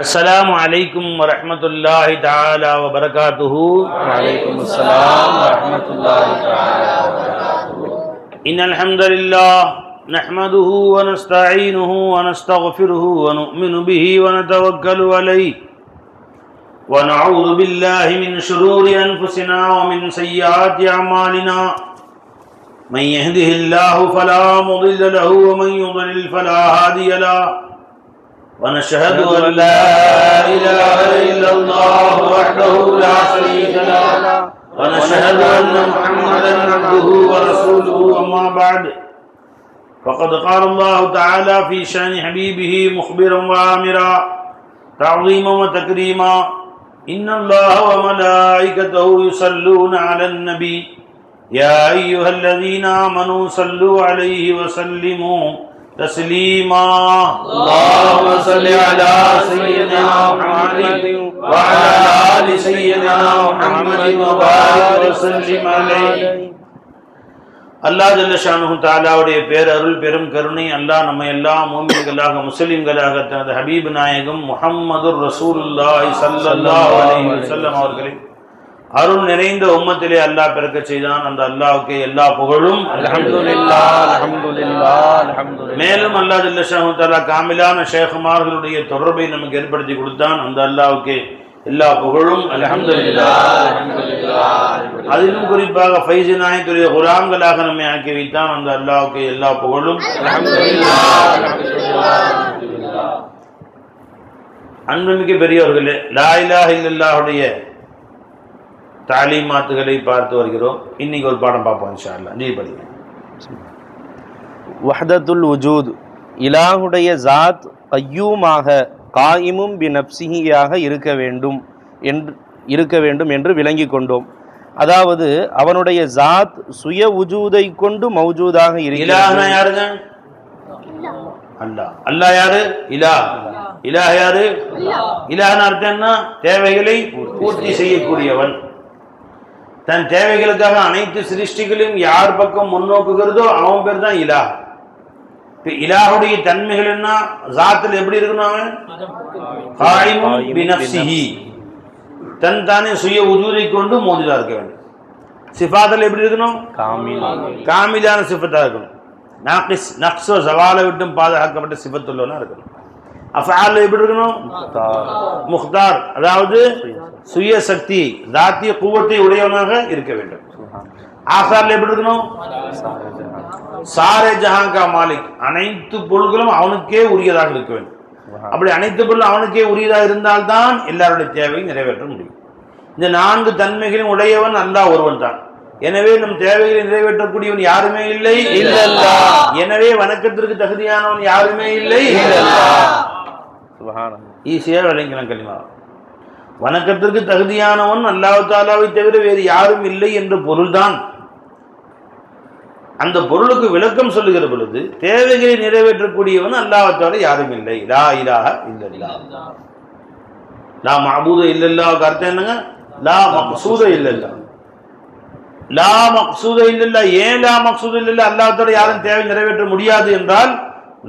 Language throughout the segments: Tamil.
السلام عليكم ورحمة الله تعالى وبركاته. وعليكم السلام ورحمة الله تعالى وبركاته. إن الحمد لله نحمده ونستعينه ونستغفره ونؤمن به ونتوكل عليه ونعوذ بالله من شرور أنفسنا ومن سيئات أعمالنا. من يهده الله فلا مضل له ومن يضلل فلا هادي له. ونشهد أن لا إله إلا الله وحده لا شريك له ونشهد أن محمدا عبده ورسوله. أما بعد فقد قال الله تعالى في شأن حبيبه مخبرا وآمرا تعظيما وتكريما: إن الله وملائكته يصلون على النبي يا أيها الذين آمنوا صلوا عليه وسلموا تسليما. اللهم صل على سيدنا محمد وعلى آل سيدنا محمد وبارك وسلم عليه. அல்லாஹ் ஜல்ல ஷானுஹு தஆலாவுடைய பேரருள் பெரும் கருணை அல்லாஹ் நம்ம எல்லா முஃமின்களாக முஸ்லிம்களாக தனது ஹபீப் நாயகம் முஹம்மதுர் ரசூலுல்லாஹி ஸல்லல்லாஹு அலைஹி வஸல்லம் அவர்களை அருள் நிறைந்த உம்மத்திலே அல்லாஹ் பிறக்க செய்தான். அந்த அல்லாஹ்வுக்கு எல்லா புகழும் அல்ஹம்துலில்லாஹ் அல்ஹம்துலில்லாஹ் அல்ஹம்துலில்லாஹ். மேலும் அல்லாஹ் ஜல்ல ஷானுஹு தஆலா காமிலான ஷேഖുമാர்களுடைய தொடர்பை நமக்கு ஏற்படுத்தி கொடுத்தான். அந்த அல்லாஹ்வுக்கு எல்லா புகழும் அல்ஹம்துலில்லாஹ் அல்ஹம்துலில்லாஹ். அதிலும் குறிப்பாக ஃபைஸ் நாயத்துடைய குலாம்களாக நம்மை ஆக்கி வைத்தான். அந்த அல்லாஹ்வுக்கு எல்லா புகழும் அல்ஹம்துலில்லாஹ் அல்ஹம்துலில்லாஹ். அன்புமிக்க பெரியவர்களே, லா இலாஹ இல்லல்லாஹுடைய தாலீமாத்துகளை பார்த்து வருகிறோம். இன்னைக்கு ஒரு பாடம் பார்ப்போம் இன்ஷா அல்லாஹ். ஜி படிங்க. வஹ்தத்துல் வுஜூத், இலாஹுடைய ஜாத் கய்யூமாக காயிமும் பினப்சிஹியாக இருக்க வேண்டும் என்று விளங்கி கொண்டோம். அதாவது அவனுடைய ஜாத் சுய உஜூதை கொண்டு மௌஜூதாக இருக்கிறது. யாருங்க? அல்லாஹ். அல்லாஹ் யாரு? இலாஹ். இலாஹ் யாரு? இலாஹ்னு அர்த்தம் என்ன? தேவைகளை பூர்த்தி செய்யக்கூடியவன். தன் தேவைகளுக்காக அனைத்து சிருஷ்டிகளையும் யார் பக்கம் முன்னோக்குகிறதோ அவன் பேர் தான் இலாஹ். இலாஹுடைய தன்மைகள் என்ன? ஜாத்தில் எப்படி இருக்கணும்? அவன் காயிமும் பினப்சிஹி, தன் தானே சுய உஜூதை கொண்டு மௌஜூதா இருக்க வேண்டும். சிஃபாத்தில் எப்படி இருக்கணும்? காமிலான சிஃபத்தா இருக்கணும். நாகிஸ் நக்ஸ் ஜவாலை விட்டும் பாதுகாக்கப்பட்ட சிஃபத்துள்ளவனா இருக்கணும். அஃஆல் எப்படி இருக்கணும்? முக்தார், அதாவது சுய சக்தி தாத்திய குவத்தை உடையவனாக இருக்க வேண்டும். ஆசார்ல எப்படி இருக்கணும்? சாரே ஜஹான் கா மாலிக், அனைத்து பொருள்களும் அவனுக்கே உரியதாக இருக்க வேண்டும். அப்படி அனைத்து பொருளும் அவனுக்கே உரியதாக இருந்தால்தான் எல்லாருடைய தேவையை நிறைவேற்ற முடியும். இந்த 4 தன்மைகளும் உடையவன் அல்லாஹ் ஒருவன் தான். எனவே நம் தேவைகளை நிறைவேற்றக்கூடியவன் யாருமே இல்லை. எனவே வணக்கத்திற்கு தகுதியானவன் யாருமே இல்லை. ஈஸியா விளங்கலாம் கலிமா. வணக்கத்திற்கு தகுதியானவன் அல்லாஹ் தஆலாவை தவிர வேறு யாரும் இல்லை என்ற பொருள்தான். அந்த பொருளுக்கு விளக்கம் சொல்லுகிற பொழுது தேவைகளை நிறைவேற்றக்கூடியவன் அல்லாஹ் தவிர யாரும் இல்லை. லா இலாஹ இல்லல்லாஹ். லா மஅபூத இல்லல்லாஹ் அர்த்தம் என்னங்க? லா மக்சூத இல்லல்லாஹ். லா மக்சூத இல்லல்லாஹ். ஏன் லா மக்சூத இல்லல்லாஹ்? அல்லாஹ் தஆலா யாரும் தேவை நிறைவேற்ற முடியாது என்றால்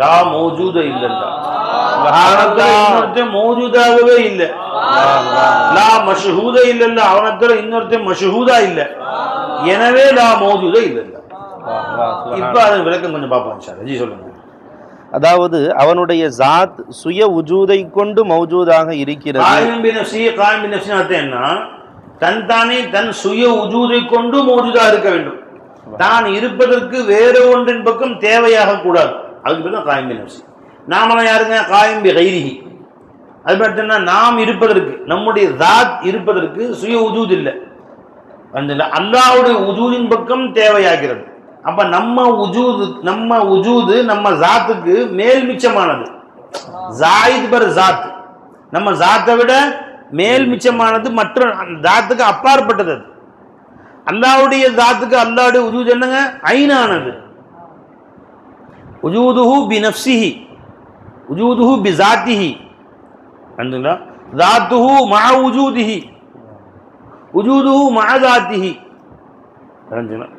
லா மௌஜூத இல்லல்லாஹ். மௌஜூதாகவே இல்லை. லா மஷ்ஹூத இல்லல்லாஹ். அவனத்துல இன்னொருத்தன் மஷ்ஹூதா இல்லை. எனவே லா மௌஜூத இல்லல்லாஹ். இப்ப அதன் விளக்கம் கொஞ்சம் பார்ப்போம் இன்ஷா அல்லாஹ். ஜி சொல்லுங்க. அதாவது அவனுடைய ஜாத் சுய உஜூதை கொண்டு மௌஜூதாக இருக்கிறது. காயிம் பினஃப்ஸி, காயிம் பினஃப்ஸி அர்த்தம் என்ன? தன் தானே தன் சுய உஜூதை கொண்டு மௌஜூதா இருக்க வேண்டும். தான் இருப்பதற்கு வேற ஒன்றின் பக்கம் தேவையாக கூடாது. அதுக்கு பேர் தான் காயிம் பினஃப்ஸி. நாமெல்லாம் யாருங்க? காயிம் பி கைரிஹி. அது பார்த்தீங்கன்னா நாம் இருப்பதற்கு, நம்முடைய ஜாத் இருப்பதற்கு சுய உஜூத் இல்லை. அந்த அல்லாஹ்வுடைய உஜூதின் பக்கம் தேவையாகிறது. அப்ப நம்ம உஜூது நம்ம ஜாத்துக்கு மேல் மிச்சமானது. ஜாயித் பர் ஜாத், நம்ம ஜாத்தை விட மேல் மிச்சமானது, மற்ற ஜாத்துக்கு அப்பாற்பட்டது. அல்லாஹ்வுடைய ஜாத்துக்கு அல்லாஹ்வுடைய உஜூத் என்னங்க? ஐனானது. உஜூதுஹு பினஃப்ஸிஹி, உஜூதுஹு பிஸாத்திஹி. அந்தங்களா ஜாத்துஹு மஅ உஜூதிஹி, உஜூதுஹு மஅ ஜாத்திஹி.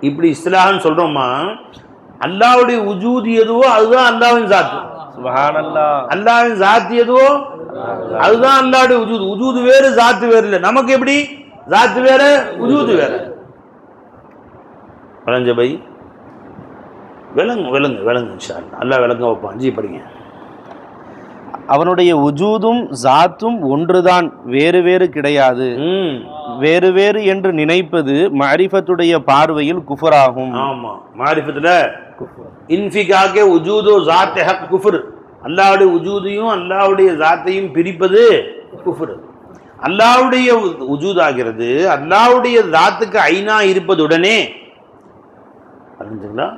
இப்படி இஸ்லாம்னு சொல்றோமா? அல்லாஹ்வுடைய உஜூத் எதுவோ அதுதான் அல்லாஹ்வின் ஜாத். சுப்ஹானல்லாஹ். அல்லாஹ்வின் ஜாத் எதுவோ அதுதான் அல்லாஹ்வுடைய உஜூத். உஜூத் வேறு ஜாத் வேறு இல்லை. நமக்கு எப்படி ஜாத் வேற உஜூத் வேற. விளங்க பை, விளங்கு விளங்கு விளங்கு இன்ஷா அல்லாஹ். அல்லாஹ் விளங்க வைப்பான். ஜி படிங்க. அவனுடைய உஜூதும் ஜாத்தும் ஒன்றுதான், வேறு வேறு கிடையாது. வேறு வேறு என்று நினைப்பது மஅரிஃபத்துடைய பார்வையில் குஃபராகும். ஆமா, மாரிஃபத்துல இன்ஃபிகாக்கே உஜூது ஜாத் ஹக் குஃப்ர். அல்லாஹ்வுடைய உஜூதையும் அல்லாஹ்வுடைய ஜாத்தையும் பிரிப்பது குஃப்ர். அல்லாஹ்வுடைய உஜூத் ஆகிறது அல்லாஹ்வுடைய ஜாத்துக்கு ஐனா இருப்பதுடனே அறிஞ்சுங்களா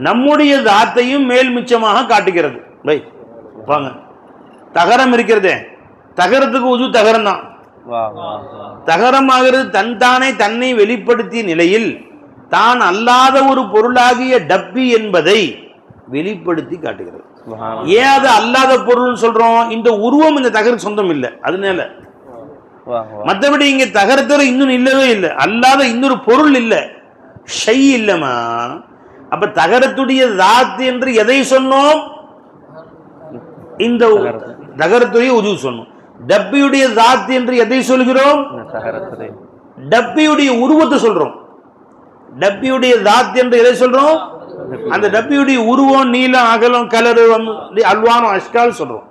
நம்முடைய ஜாத்தையும் மேல் மிச்சமாக காட்டுகிறது. பை வாங்க, தகரம் இருக்கிறதே, தகரத்துக்கு உஜூத் தகரம் தான். தகரமாகிறது தன்தானே தன்னை வெளிப்படுத்திய நிலையில் தான் அல்லாத ஒரு பொருளாகிய டப்பி என்பதை வெளிப்படுத்தி காட்டுகிறது. ஏன் அது அல்லாத பொருள் சொல்றோம்? இந்த உருவம் இந்த தகருக்கு சொந்தம் இல்லை, அதனால. மற்றபடி இங்க தகரத்துல இன்னும் இல்லவே இல்லை, அல்லாத இன்னொரு பொருள் இல்லை, ஷை இல்லமா. அப்ப தகரத்துடைய தாத்து என்று எதை சொன்னோம்? இந்த தகரத்துடைய உஜூத் சொன்னோம். டப்பியுடைய தாத்து என்று எதை சொல்கிறோம்? டப்பியுடைய உருவத்தை சொல்றோம். டப்பியுடைய தாத் என்று எதை சொல்றோம்? அந்த டப்பியுடைய உருவம், நீளம், அகலம், கலரு, அல்வானம், அஷ்கால் சொல்றோம்.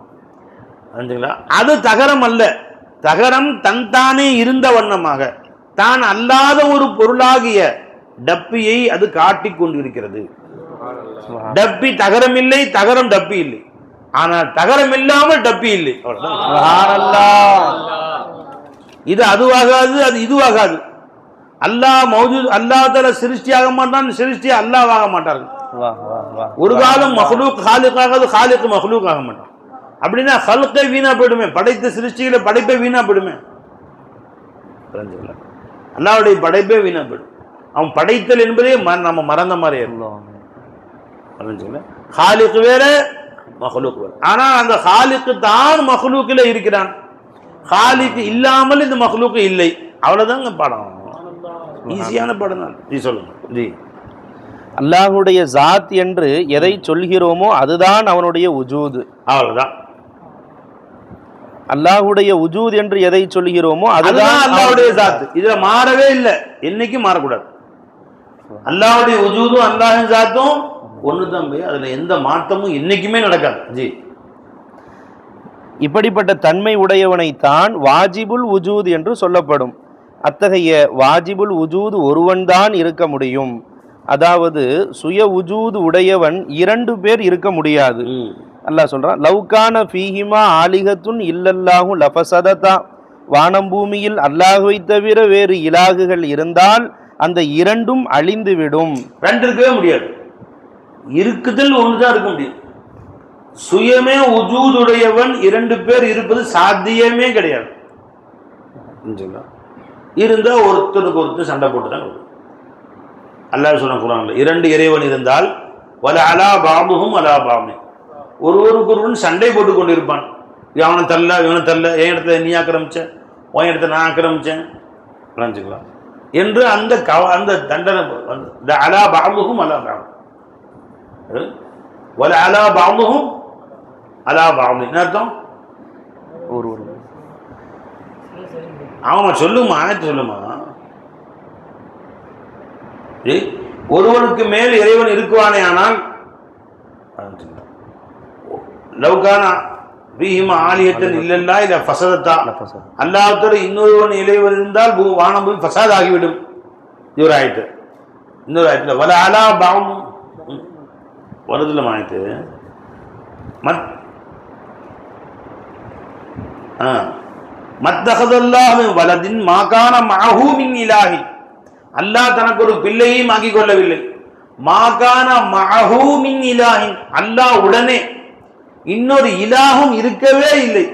அது தகரம் அல்ல. தகரம் தன்தானே இருந்த வண்ணமாக தான் அல்லாத ஒரு பொருளாகிய டப்பியை அது காட்டிக் கொண்டிருக்கிறது. டப்பி தகரம் இல்லை, தகரம் டப்பி இல்லை. ஆனால் தகரம் இல்லாமல் டப்பி இல்லை. இது அதுவாகாது, அது இதுவாகாது. அல்லாஹ் மௌஜூத், அல்லாஹ் தஆலா சிருஷ்டியாக மாட்டான், சிருஷ்டி அல்லாஹ் ஆக மாட்டார்கள். ஒரு காலம் மஹ்லூக் ஹாலிக் ஆகாது, ஹாலிக் மஹ்லூக் ஆக மாட்டான். அப்படின்னா ஹல்கே வீணா போயிடுமே, படைத்த சிருஷ்டிகளை படைப்பே வீணா போயிடுமே. அல்லாஹ்வுடைய படைப்பே வீணா போயிடும். அவன் படைத்தல் என்பதே நம்ம மறந்த மாதிரி இருந்தோம். ஹாலிக் வேற, மஹ்லூக் வேற. ஆனா அந்த ஹாலிக்கு தான் மஹ்லூக்கில் இருக்கிறான், ஹாலிக் இல்லாமல் இந்த மஹ்லூக் இல்லை. அவ்வளவுதாங்க படம். ஈஸியான படம் தான். ஜி சொல்லுங்க. ஜி, அல்லாஹ்வுடைய ஜாத் என்று எதை சொல்கிறோமோ அதுதான் அவனுடைய உஜூத். அவ்வளவுதான். அல்லாஹ்வுடைய உஜூத் என்று எதை சொல்கிறோமோ அதுதான் அல்லாஹ்வுடைய ஜாத். இதுல மாறவே இல்லை, என்னைக்கும் மாறக்கூடாது. அல்லாஹ்வுடைய உஜூதும் அல்லாஹ்வின் ஜாத்தும் ஒண்ணுதான். அதுல எந்த மாற்றமும் என்னைக்குமே நடக்காது. ஜி, இப்படிப்பட்ட தன்மை உடையவனைத்தான் வாஜிபுல் உஜூத் என்று சொல்லப்படும். அத்தகைய வாஜிபுல் உஜூத் ஒருவன்தான் இருக்க முடியும். அதாவது சுய உஜூத் உடையவன் இரண்டு பேர் இருக்க முடியாது. அல்லாஹ் சொல்றான், லவ்கான ஃபீஹிமா ஆலிகத்துன் இல்லல்லாஹு லஃபஸததா. வானம் பூமியில் அல்லாஹ்வை தவிர வேறு இலாகுகள் இருந்தால் அந்த இரண்டும் அழிந்துவிடும். ரெண்டு இருக்கவே முடியாது. இருக்குதல் ஒன்றுதான் இருக்க முடியும். சுயமே உஜூதுடையவன் இரண்டு பேர் இருப்பது சாத்தியமே கிடையாது. இருந்தா ஒருத்தருக்கு ஒருத்தர் சண்டை போட்டு தான் வரும். அல்லாஹ் சொன்ன குர்ஆன்ல இரண்டு இறைவன் இருந்தால் வல அலா பாபுஹும் அலா பாபு, ஒருவருக்கு ஒருவன் சண்டை போட்டு கொண்டிருப்பான். இவனை தள்ள இவனை தள்ள, என் இடத்துல நீ ஆக்கிரமிச்ச, உன் இடத்துல நான் ஆக்கிரமிச்சேன் நினைச்சுக்கலாம் என்று அந்த அந்த தண்டனை அலா பாபுஹும் அலா பாபு, வல அலா பாபுஹும் அலா பாபு என்ன அர்த்தம்? ஆமா, சொல்லுமா, சொல்லுமா. ஒருவனுக்கு மேல் இறைவன் இருக்குவானே ஆனால் லவ்கான வீஹிமா ஆலியத்தன் இல்லல்லா இல்ல ஃபஸதத்தா. அல்லாஹ்வுத்தோட இன்னொருவன் இறைவன் இருந்தால் வானம் போய் ஃபஸாத் ஆகிவிடும். இது ஒரு ஆயத்து. இன்னொரு ஆயத்துல வல அலா பாம் வருதுல ஆயத்து மத்தஹதல்லாஹு மின் வலதின் மா கான மஅஹு மின் இலாஹி. அல்லாஹ் தனக்கு ஒரு பிள்ளையும் ஆக்கிக் கொள்ளவில்லை. மா கான மஅஹு மின் இலாஹி, அல்லாஹ் உடனே இன்னொரு இலாஹும் இருக்கவே இல்லை.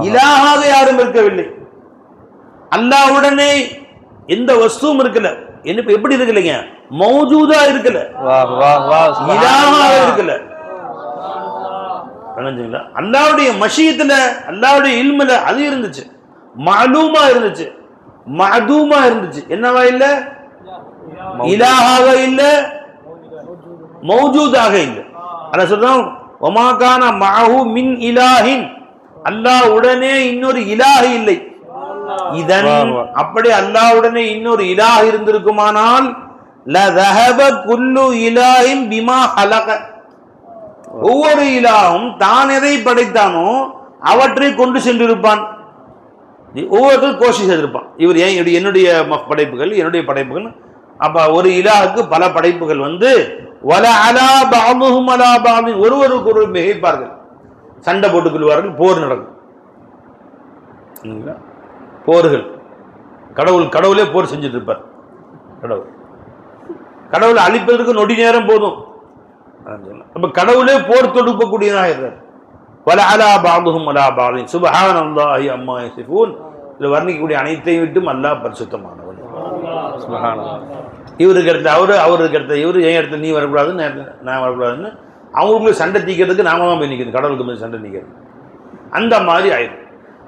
இலாஹாக யாரும் இருக்கவில்லை. அல்லாஹ் உடனே எந்த வஸ்துவும் இருக்கல. எப்படி இருக்கலைங்க? மௌஜூதா இருக்கல, இலாஹாக இருக்கல. அல்லாஹ்வுடைய மஷியத்துல, அல்லாஹ்வுடைய இல்முல அது இருந்துச்சு, மஅலூமா இருந்துச்சு, மஅதூமா இருந்துச்சு. என்னவா இல்ல? இலாஹாக இல்ல, மௌஜூதாக இல்ல. அல்லாஹ் சொல்றான் வமா கான மஅஹு மின் இலாஹின், அல்லாஹ் உடனே இன்னொரு இலாஹ் இல்லை. இதன் அப்படி அல்லாஹ் உடனே இன்னொரு இலாஹ் இருந்திருக்குமானால் லதஹப குல்லு இலாஹின் பிமா ஹலக, ஒவ்வொரு இலாஹும் தான் எதை படைத்தானோ அவற்றை கொண்டு சென்றிருப்பான். ஒவ்வொருத்தரும் கோஷி செய்திருப்பான், இவர் ஏன் என்னுடைய படைப்புகள் என்னுடைய படைப்புகள். அப்ப ஒரு இலாஹுக்கு பல படைப்புகள் வந்து வல அலா பஅதுஹும் அலா பஅதின், ஒருவருக்கு ஒருவர் மிகைப்பார்கள், சண்டை போட்டுக் கொள்வார்கள், போர் நடக்கும். போர்கள் கடவுளே போர் செஞ்சுட்டு இருப்பார். கடவுளை அழிப்பதற்கு நொடி நேரம் போதும். அப்ப கடவுளே போர் தொடுக்கக்கூடியதாக இருக்கிறார். வல அலா பஅதுஹும் அலா பஅதின் சுப்ஹானல்லாஹி அம்மா யசிஃபூன். இதுல வர்ணிக்கக்கூடிய அனைத்தையும் விட்டும் அல்லாஹ் பரிசுத்தமானவன். சுப்ஹானல்லாஹ். இவருக்கு அடுத்த அவருக்கு அடுத்த இவரு, என் இடத்துல நீ வரக்கூடாதுன்னு நான் வரக்கூடாதுன்னு அவங்களுக்குள்ள சண்டை தீக்கிறதுக்கு நாம தான் போய் நிற்கிறது, கடவுளுக்கு மேலே சண்டை நிற்கிறது. அந்த மாதிரி ஆயிடும்.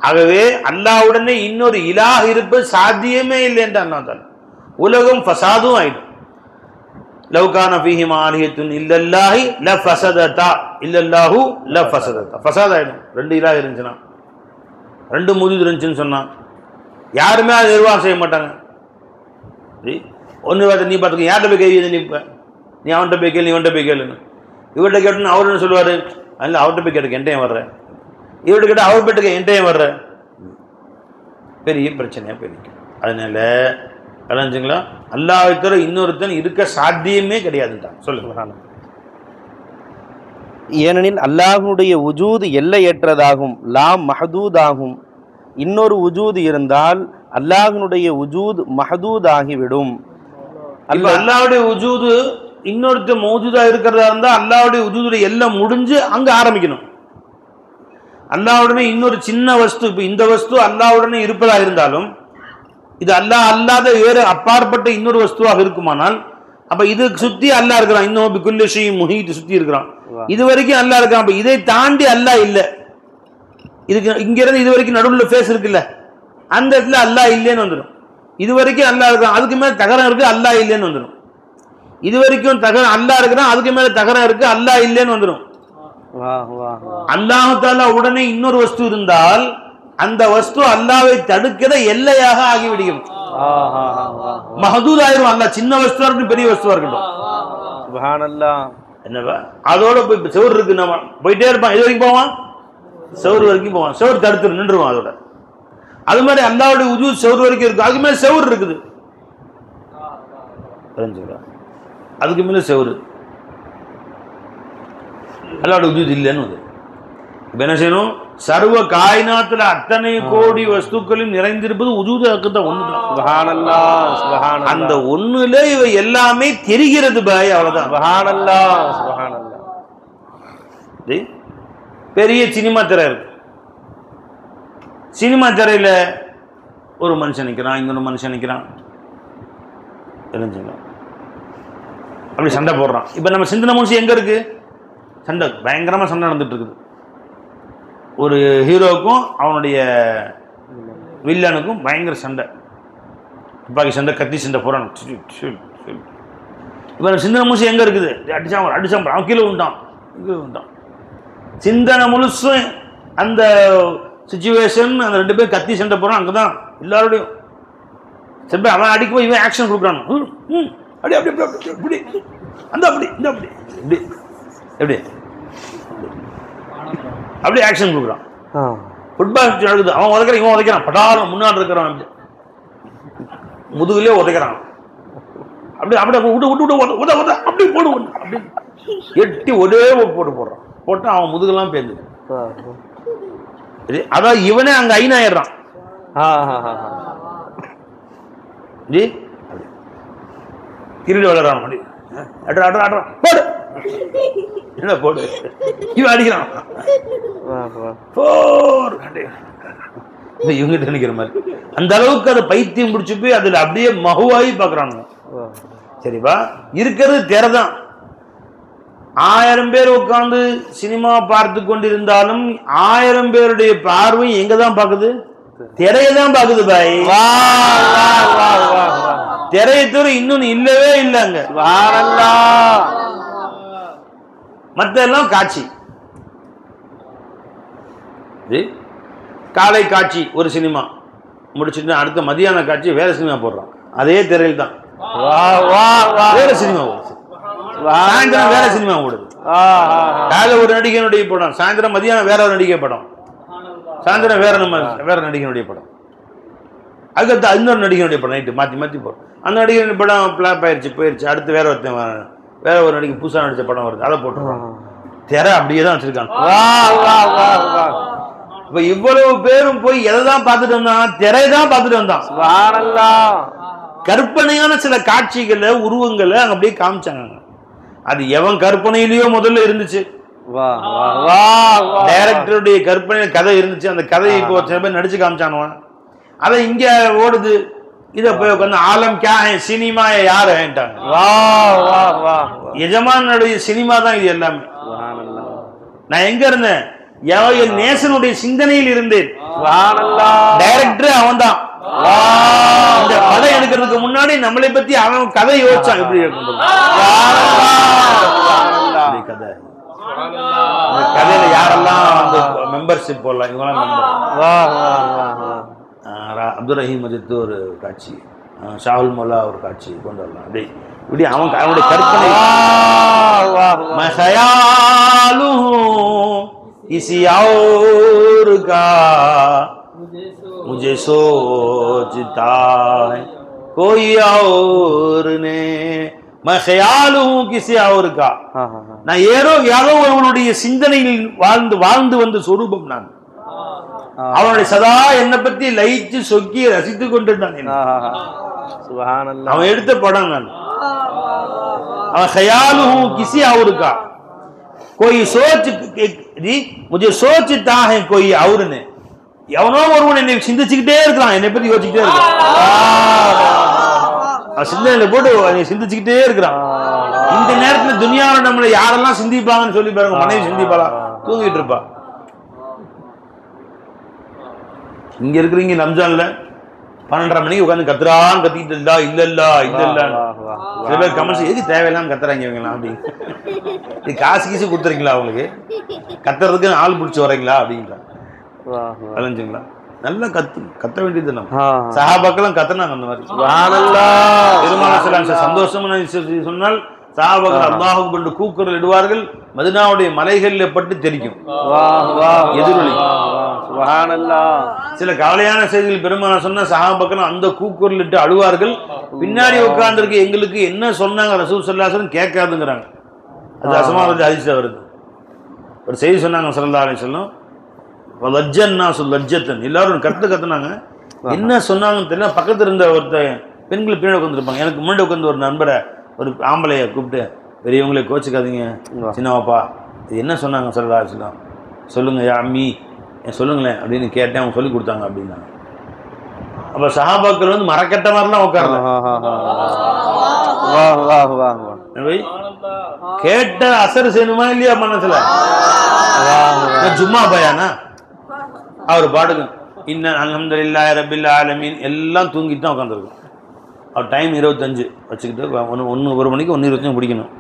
ஆகவே அல்லாஹ்வுடனே இன்னொரு இலாஹ் இருப்பது சாத்தியமே இல்லை என்று அல்லாஹ் தாலா, உலகம் ஃபசாதும் ஆயிடும். லவ்கான ஃபீஹிமா ஆலிஹத்துன் இல்லல்லாஹி லஃபஸததா இல்லல்லாஹு லஃபஸததா, ஃபசாத் ஆயிடும். ரெண்டு இலாஹ் இருந்துச்சுன்னா, ரெண்டு முஜூத் இருந்துச்சுன்னு சொன்னா யாருமே அதை நிர்வாகம் செய்ய மாட்டாங்க. ஒன்று பார்த்து நீ பார்த்துக்க, யார்கிட்ட போய் கேள்வி நிற்ப, நீ அவன்கிட்ட போய் கேள்வி, இவன்கிட்ட போய் கேளுன்னு. இவர்கிட்ட கேட்டுன்னு அவர் என்ன சொல்லுவார், அதில் அவர்கிட்ட போய் கேட்டுக்க என்கிட்டையும் வர்ற, இவர்கிட்ட கேட்டால் அவர் போய்ட்டுக்க என்கிட்டையும் வர்ற, பெரிய பிரச்சனையாக பெரிய. அதனால கலைஞ்சுங்களா, அல்லாஹ்வை தவிர இன்னொருத்தன் இருக்க சாத்தியமே கிடையாதுன்றான். சொல்லுங்க. ஏனெனில் அல்லாஹ்வுடைய உஜூது எல்லையற்றதாகும், லாம் மஹதூதாகும். இன்னொரு உஜூது இருந்தால் அல்லாஹ்வுடைய உஜூத் மஹதூத் ஆகிவிடும். அல்லாஹ்வுடைய உஜூது இன்னொருத்த மௌஜூதா இருக்கிறதா இருந்தா அல்லாஹ்வுடைய உஜூதுடைய எல்லாம் முடிஞ்சு அங்க ஆரம்பிக்கணும். அல்லாஹ்வுடனே இன்னொரு சின்ன வஸ்து, இப்ப இந்த வஸ்து அல்லாஹ்வுடனே இருப்பதா இருந்தாலும் இது அல்லாஹ் அல்லாத வேறு அப்பாற்பட்ட இன்னொரு வஸ்துவாக இருக்குமானால் அப்ப இது சுத்தி அல்லாஹ் இருக்கிறான், இன்னும் பிக்குல்லி ஷைஇன் முஹீத் சுத்தி இருக்கிறான், இது வரைக்கும் அல்லாஹ் இருக்கான். அப்ப இதை தாண்டி அல்லாஹ் இல்ல, இதுக்கு இங்க இருந்து இது வரைக்கும் நடுவில் ஃபேஸ் இருக்குல்ல, அந்த இடத்துல அல்லாஹ் இல்லைன்னு வந்துடும். இது வரைக்கும் அல்லாஹ் இருக்கான், அதுக்கு மேல தகரம் இருக்கு, அல்லாஹ் இல்லைன்னு வந்துடும். இது வரைக்கும் தகரம் அல்லாஹ் இருக்கிறான், அதுக்கு மேல தகரம் இருக்கு, அல்லாஹ் இல்லைன்னு வந்துடும். அல்லாஹ் தஆலா உடனே இன்னொரு வஸ்து இருந்தால் அந்த வஸ்து அல்லாஹ்வை தடுக்கிற எல்லையாக ஆகிவிடுகிறது. மஹதூத் ஆயிரும். அல்லாஹ் சின்ன வஸ்துவா இருக்கட்டும், பெரிய வஸ்துவா இருக்கட்டும். சுப்ஹானல்லாஹ். என்னவா அதோட போய் செவுர் இருக்கு, நம்ம போயிட்டே இருப்பான், இது வரைக்கும் போவான், செவுர் வரைக்கும் போவான், செவுர் தடுத்து நின்றுவான் அதோட. அது மாதிரி அல்லாஹ்வுடைய உஜூத் செவுர் வரைக்கும் இருக்கு, அதுக்கு மேல செவுர் இருக்குது, அதுக்கு மேல செவுரு அல்லாஹ்வுடைய உஜூத் இல்லைன்னு வந்து. இப்ப என்ன செய்யணும், சர்வ காயினாத்துல அத்தனை கோடி வஸ்துக்களும் நிறைந்திருப்பது உஜூதுக்கு தான் ஒண்ணுதான். சுப்ஹானல்லாஹ் சுப்ஹானல்லாஹ். அந்த ஒண்ணுல இவை எல்லாமே தெரிகிறது பாய், அவ்வளவுதான். சுப்ஹானல்லாஹ் சுப்ஹானல்லாஹ். பெரிய சினிமா திரை இருக்கு, சினிமா திரையில ஒரு மனுஷன் நிற்கிறான், இன்னொரு மனுஷன் நிற்கிறான், தெரிஞ்சுங்களா, அப்படி சண்டை போடுறான். இப்போ நம்ம சிந்தனை மனுஷன் எங்கே இருக்கு, சண்டை பயங்கரமாக சண்டை நடந்துட்டு இருக்குது. ஒரு ஹீரோவுக்கும் அவனுடைய வில்லனுக்கும் பயங்கர சண்டை, துப்பாக்கி சண்டை, கத்தி சண்டை போகிறான். இப்போ நம்ம சிந்தனை முழுசும் எங்கே இருக்குது, அடிச்சான் அவன் கீழே விட்டான். சிந்தனை முழுசும் அந்த சிச்சுவேஷன், அந்த ரெண்டு பேரும் கத்தி சண்டை போகிறான், அங்கே தான் எல்லாரோடையும் சரி அவன் அடிக்க போய் இவன் ஆக்ஷன் கொடுக்குறான். அப்படி அப்படி அப்படி அப்படி அந்த அப்படி இந்த அப்படி இப்படி எப்படி அப்படி ஆக்ஷன் கொடுக்குறான். ஃபுட்பால் நடக்குது, அவன் உதைக்கிறான், இவன் உதைக்கிறான், படாரம் முன்னாடி இருக்கிறான், முதுகுலேயே உதைக்கிறான். அப்படி அப்படியே விட்டு விட்டு விட்டு உத உத அப்படி போடு, அப்படி எட்டி ஒரே போடுறான். போட்டு அவன் முதுகெல்லாம் பேருந்து. அதான் இவனே அங்க ஐநாயிடுறான். ஜி கிரீடு வளர்றான், அப்படி அட்ரா அட்ரா அட்ரா போடு, என்ன போடு, இவன் அடிக்கிறான். இவங்கிட்ட நினைக்கிற மாதிரி அந்த அளவுக்கு அதை பைத்தியம் பிடிச்சி போய் அதுல அப்படியே மகுவாகி பாக்குறானுங்க. சரிப்பா, இருக்கிறது திரைதான். 1000 பேர் உட்கார்ந்து சினிமா பார்த்து கொண்டிருந்தாலும் 1000 பேருடைய பார்வை எங்க தான் பாக்குது, திரையை தான் பாக்குது பாய். திரையை தவிர இன்னொன்னு இல்லவே இல்லைங்க. மற்ற எல்லாம் காட்சி. காலை காட்சி ஒரு சினிமா முடிச்சுட்டு அடுத்த மதியான காட்சி வேற சினிமா போடுறோம். அதே திரையில் தான் வேற சினிமா ஓடுது. சாயந்தரம் வேற சினிமா ஓடுது. காலை ஒரு நடிகனுடைய படம், சாயந்தரம் மதியானம் வேற ஒரு நடிகை படம், சாயந்தரம் வேற நடிகனுடைய படம், அதுக்கடுத்து இன்னொரு நடிகனுடைய படம், நைட்டு மாற்றி மாற்றி போடும். அந்த நடிகனுடைய படம் பிளாப் போயிடுச்சு, அடுத்து வேற ஒரு நடிகை புதுசாக நடித்த படம் வருது, அதை போட்டுருவாங்க. திரை அப்படியே தான் வச்சிருக்காங்க. இப்ப இவ்வளவு பேரும் போய் எதைதான் பார்த்துட்டு வந்தான்? திரைதான் பார்த்துட்டு வந்தான். கற்பனையான சில காட்சிகளை உருவங்களை அங்க அப்படியே காமிச்சாங்க. அது எவன் கற்பனையிலயோ முதல்ல இருந்துச்சு, டைரக்டருடைய கற்பனை கதை இருந்துச்சு. அந்த கதையை இப்போ சில பேர் நடிச்சு காமிச்சானுவான். அதை இங்க ஓடுது. இதை போய் உட்காந்து ஆலம் கே சினிமா யாரு எஜமானுடைய சினிமா தான் இது எல்லாமே. நான் எங்க இருந்தேன்? என் நேசனுடைய சிந்தனையில் இருந்தேன். டைரக்டர் அவன் தான். இந்த படம் எடுக்கிறதுக்கு முன்னாடி நம்மளை பத்தி அவன் கதை யோசிச்சான். எப்படி கதை கதையில யாரெல்லாம் அந்த மெம்பர்ஷிப் போடலாம், இவங்களாம் மெம்பர். அப்துல் ரஹீம் அஜித் ஒரு காட்சி, ஷாகுல் மோல்லா ஒரு காட்சி கொண்டு வரலாம். அப்படி இப்படி அவனுடைய கற்பனை. किसी और का मुझे सोचता है कोई और ने मैं ख्याल हूं किसी और का. நான் யாரோ அவனுடைய சிந்தனையில் வாழ்ந்து வந்த சொரூபம் நான். அவனுடைய சதா என்னை பத்தி லயிச்சு சொக்கி ரசித்து கொண்டிருந்தான். அவன் எடுத்த படம் நான். அவன் ख्याल हूं किसी और का कोई सोच मुझे सोचता है कोई और ने. எவனோ ஒருவன் என்னை சிந்திச்சுக்கிட்டே இருக்கான், என்னை பத்தி யோசிச்சுக்கிட்டே இருக்கான். சிந்தனையில போட்டு சிந்திச்சுக்கிட்டே இருக்கிறான். இந்த நேரத்துல துனியாவில் நம்மளை யாரெல்லாம் சிந்திப்பாங்கன்னு சொல்லி பாருங்க. மனைவி சிந்திப்பாளா? தூங்கிட்டு இருப்பா. இங்க இருக்கிறீங்க ரம்ஜான்ல 12:30 மணிக்கு உட்காந்து கத்திட்டு இல்ல சில பேர் கமெண்ட்ஸ் எதுக்கு தேவையில்லாம கத்துறாங்க இவங்கலாம் அப்படின்னு. இது காசு கீசு கொடுத்துறீங்களா அவங்களுக்கு? கத்துறதுக்கு ஆள் பிடிச்சி வரீங்களா அப்படின்றாங்க. அலைஞ்சுங்களா? நல்லா கத்த வேண்டியது நம்ம சஹாபாக்கெல்லாம் கத்துனாங்க. அந்த மாதிரி பெருமாள் சந்தோஷமா சொன்னால் சஹாபாக்கள் அல்லாஹ் கொண்டு கூக்குரல் இடுவார்கள். மதீனாவுடைய மலைகளில் பட்டு தெரிக்கும் எதிரொலி. சில கவலையான செய்திகள் பெருமாள் சொன்ன சஹாபாக்கள் அந்த கூக்குரல் இட்டு அழுவார்கள். பின்னாடி உட்கார்ந்துருக்கு எங்களுக்கு என்ன சொன்னாங்க ரசூல் ஸல்லல்லாஹு அலைஹி வஸல்லம் கேட்காதுங்கிறாங்க. அது அஸ்மாவுடைய ஹதீஸ்ல வருது. ஒரு செய்தி சொன்னாங்க ஸல்லல்லாஹு அலைஹி வஸல்லம், எல்லாரும் கத்துனாங்க. என்ன சொன்னாங்கன்னு தெரியல. பக்கத்துல இருந்த ஒருத்தர் பெண்கள் பின்னாடி உட்காந்துருப்பாங்க. எனக்கு முன்னாடி உட்காந்து ஒரு நண்பரை, ஒரு ஆம்பளைய கூப்பிட்டு, பெரியவங்களே கோச்சிக்காதீங்க சின்னவாப்பா, இது என்ன சொன்னாங்க ஸல்லல்லாஹு அலைஹி வஸல்லம், சொல்லுங்க யா அம்மி சொல்லுங்களேன் அப்படின்னு கேட்டேன். அவங்க சொல்லி கொடுத்தாங்க அப்படின்னாங்க. அப்ப சஹாபாக்கள் வந்து மரக்கட்ட மாதிரிலாம் உட்காரல. கேட்ட அசர் செய்யணுமா இல்லையா மனசுல? ஜும்மா பயானா அவர் பாடுங்க இன்ன அல்ஹம்துலில்லாஹி ரப்பில் ஆலமீன் எல்லாம் தூங்கிட்டு தான் உட்காந்துருக்கும். அவர் டைம் 25 வச்சுக்கிட்டு 1 மணிக்கு 1:25 பிடிக்கணும்.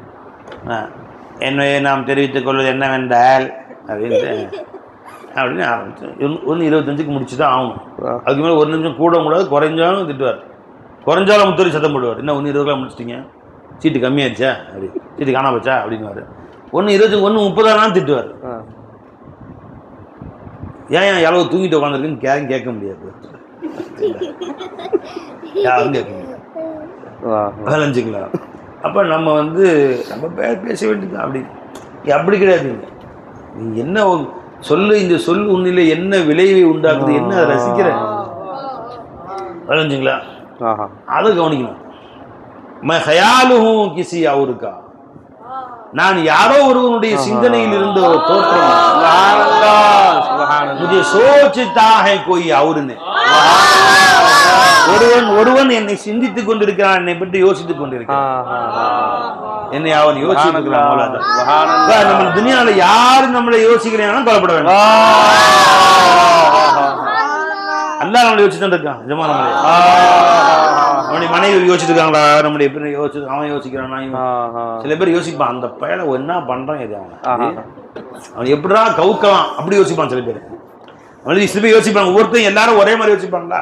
என்னையே நாம் தெரிவித்துக் கொள்வது என்னவென்றால் அப்படின்னு ஆரம்பிச்சு 1:25க்கு முடிச்சு தான் ஆகணும். அதுக்கு மேலே 1 நிமிஷம் கூட கூடாது. குறைஞ்சாலும் திட்டுவார். குறைஞ்சாலும் முத்தரி சத்தம் போடுவார். என்ன 1:20 முடிச்சிட்டிங்க, சீட்டு கம்மியாயிடுச்சா, அப்படி சீட்டு காணா போச்சா அப்படின்னுவார். 1:20 1:30 திட்டுவார். ஏன் எவ்வளவு தூங்கிட்டு உட்காந்துருக்குன்னு யாரும் கேட்க முடியாது. யாரும் கேட்க முடியாது. பதினஞ்சுங்களா? அப்போ நம்ம வந்து நம்ம பேச வேண்டியது அப்படி கிடையாது. நீ என்ன சொல்லு, இந்த சொல் உன்னில என்ன விளைவை உண்டாக்குது, என்ன அதை ரசிக்கிற, பதினஞ்சுங்களா? அதை கவனிக்கணும். ஹயாலுஹும் கிசி அவருக்கா, நான் யாரோ ஒருவனுடைய சிந்தனையில் இருந்த ஒரு தோற்றம். முझे सोचता है कोई और ने. ஒருவன் என்னை சிந்தித்துக் கொண்டிருக்கிறான், என்னை பற்றி யோசித்துக் கொண்டிருக்கிறான், என்னை அவன் யோசிச்சிருக்கிறான். நம்ம துனியால யாரு நம்மளை யோசிக்கிறேன் கவலைப்பட வேண்டாம். அல்லாஹ் நம்மளை யோசிச்சுதான் இருக்கான். நிஜமா நம்முடைய மனைவி யோசிச்சுட்டு இருக்காங்களா, நம்முடைய பேர் யோசிச்சு அவன் யோசிக்கிறான். சில பேர் யோசிப்பான், அந்த பயலை என்ன பண்றான், எது அவன் எப்படிதான் கவுக்கலாம் அப்படி யோசிப்பான். சில பேர் சில பேர் யோசிப்பாங்க, ஒவ்வொருத்தரும் எல்லாரும் ஒரே மாதிரி யோசிப்பாங்களா?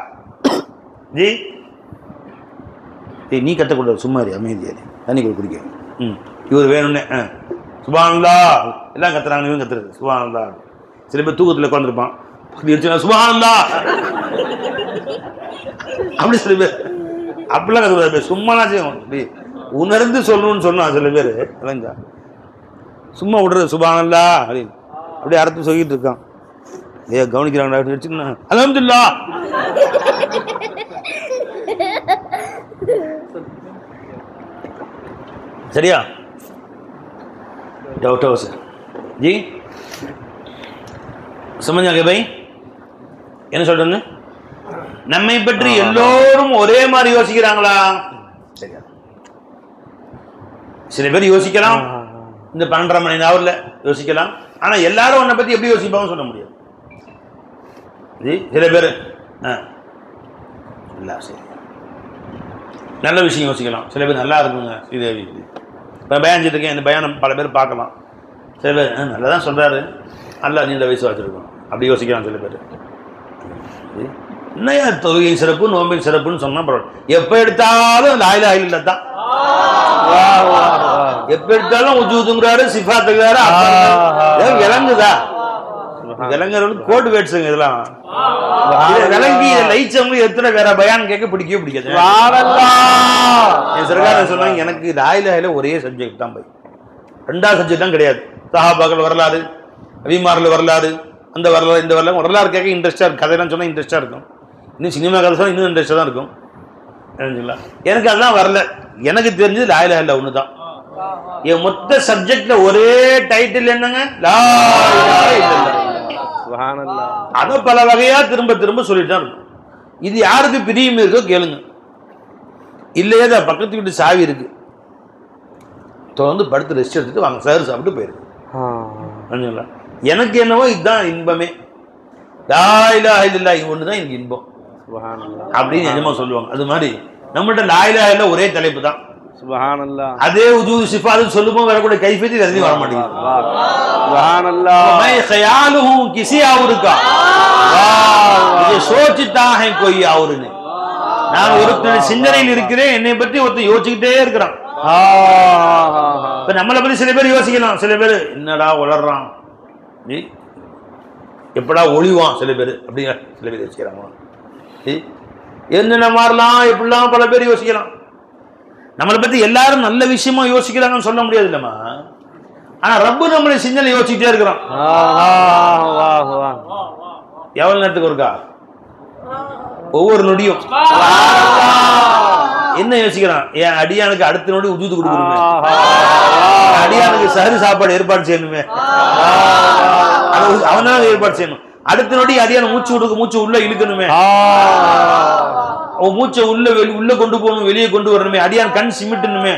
ஜி நீ கத்தக்கூடாது, சும்மா அமைதியாரு, தண்ணி குடிக்க. இவர் வேணும்னே சுப்ஹானல்லாஹ் எல்லாம் கத்துறாங்க, இவன் கத்துறது சுப்ஹானல்லாஹ். சில பேர் தூக்கத்தில் உட்காந்துருப்பான், சுப்ஹானல்லாஹ் அப்படி சில பேர் அப்படிலாம் கத்துக்கூடாது, சும்மாலாம் செய்வோம். உணர்ந்து சொல்லணும்னு சொன்னான் சில பேர், சும்மா விடுறது சுப்ஹானல்லாஹ் அப்படின்னு அப்படியே அர்த்தம் சொல்லிட்டு இருக்கான். கவனிக்கிறாங்க, அல்ஹம்துலில்லாஹ். சரியா? डाउट हो सर जी समझ आ गए भाई? என்ன சொல்றேன்னு? நம்மை பற்றி எல்லோரும் ஒரே மாதிரி யோசிக்கிறாங்களா? சரியா? சில பேர் யோசிக்கலாம், இந்த 12:30 மணி நாவல்ல யோசிக்கலாம். ஆனா எல்லாரும் உன்னை பத்தி எப்படி யோசிப்பாங்கன்னு சொல்ல முடியாது. சில பேர் சரி நல்ல விஷயம் யோசிக்கலாம். சில பேர் நல்லா இருக்குங்க ஸ்ரீதேவி, இப்போ பயான் இருக்கேன், இந்த பயானம் பல பேர் பார்க்கலாம். சில பேர் நல்லா தான் சொல்கிறாரு, நல்லா நீண்ட வயசு வச்சுருக்கோம் அப்படி யோசிக்கலாம். சில பேர் என்னையா தொழுகை சிறப்பு நோம்பின் சிறப்புன்னு சொன்னால் பரவாயில்ல, எப்போ எடுத்தாலும் லா இலாஹ இல்லல்லாஹ் தான், எப்போ எடுத்தாலும் உஜூதுங்கிறாரு, சிஃபாத்துங்கிறாரு. விளங்குதா? விளங்குறவங்க கோட் வேட்ஸுங்க இதெல்லாம். விளங்கி லைச்சவங்க எத்தனை வேற பயான் கேட்க பிடிக்கவே பிடிக்காது. என் சர்க்கார சொன்னாங்க, எனக்கு லா இலாஹ இல்லல்லாஹ் ஒரே சப்ஜெக்ட் தான் போய், ரெண்டாவது சப்ஜெக்ட் தான் கிடையாது. சஹாபாக்கள் வரலாறு, அபிமார்கள் வரலாறு, அந்த வரலாறு இந்த வரலாறு கேட்க இன்ட்ரெஸ்டாக இருக்கும். கதையெல்லாம் சொன்னால் இன்ட்ரெஸ்டாக இருக்கும். இன்னும் சினிமா கதை சொன்னால் இன்னும் இன்ட்ரெஸ்டாக தான் இருக்கும். எனக்கு அதெல்லாம் வரல. எனக்கு தெரிஞ்சது லா இலாஹ இல்லல்லாஹ் ஒன்று தான். என் மொத்த சப்ஜெக்ட்ல ஒரே டைட்டில் என்னங்க? லா இலாஹ இல்லல்லாஹ். அதை பல வகையா திரும்ப திரும்ப சொல்லிட்டு தான் இருக்கும். இது யாருக்கு பிரியம் இருக்கோ கேளுங்க. இல்லையே தான் பக்கத்து வீட்டு சாவி இருக்கு, தொடர்ந்து படுத்து ரெஸ்ட் எடுத்துட்டு வாங்க சார் சாப்பிட்டு போயிருக்கு. எனக்கு என்னவோ இதுதான் இன்பமே, லா இலாஹ இல்லல்லாஹ் ஒன்று தான் எனக்கு இன்பம் அப்படின்னு நிஜமா சொல்லுவாங்க. அது மாதிரி நம்மகிட்ட லா இலாஹ இல்லல்லாஹ் ஒரே தலைப்பு தான். சுப்ஹானல்லாஹ். அதே உஜூது சிஃபாத் சொல்லும்போது வரக்கூடிய கைஃபியத் எதுவும் வர மாட்டேங்குது. சுப்ஹானல்லாஹ். मैं ख्याल हूं किसी और का, मुझे सोचता है कोई और ने. நான் ஒருத்தர் சிந்தனையில் இருக்கிறேன், என்னை பற்றி ஒருத்தர் யோசிச்சுக்கிட்டே இருக்கிறான். இப்ப நம்மளை பத்தி சில பேர் யோசிக்கலாம், சில பேர் என்னடா வளர்றான், எப்படா ஒளிவான், சில பேர் அப்படி சில பேர் யோசிக்கிறாங்க. என்னென்ன மாறலாம் எப்படிலாம் பல பேர் யோசிக்கலாம். நம்மளை பத்தி எல்லாரும் நல்ல விஷயமா யோசிக்கிறாங்கன்னு சொல்ல முடியாது இல்லம்மா. ஆனா ரப்பு நம்மளை சிந்தனை யோசிச்சுட்டே இருக்கிறான். எவ்வளவு நேரத்துக்கு ஒருக்கா? ஒவ்வொரு நொடியும் என்ன யோசிக்கிறான்? என் அடியானுக்கு அடுத்த நொடி உஜூது கொடுக்கணுமே, அடியானுக்கு சஹரு சாப்பாடு ஏற்பாடு செய்யணுமே, அவனால ஏற்பாடு செய்யணும். அடுத்த நொடி அடியான மூச்சு விடுக்க, மூச்சு உள்ள இழுக்கணுமே, மூச்சை உள்ள கொண்டு போகணும், வெளியே கொண்டு வரணுமே, அடியான் கண் சிமிட்டணுமே,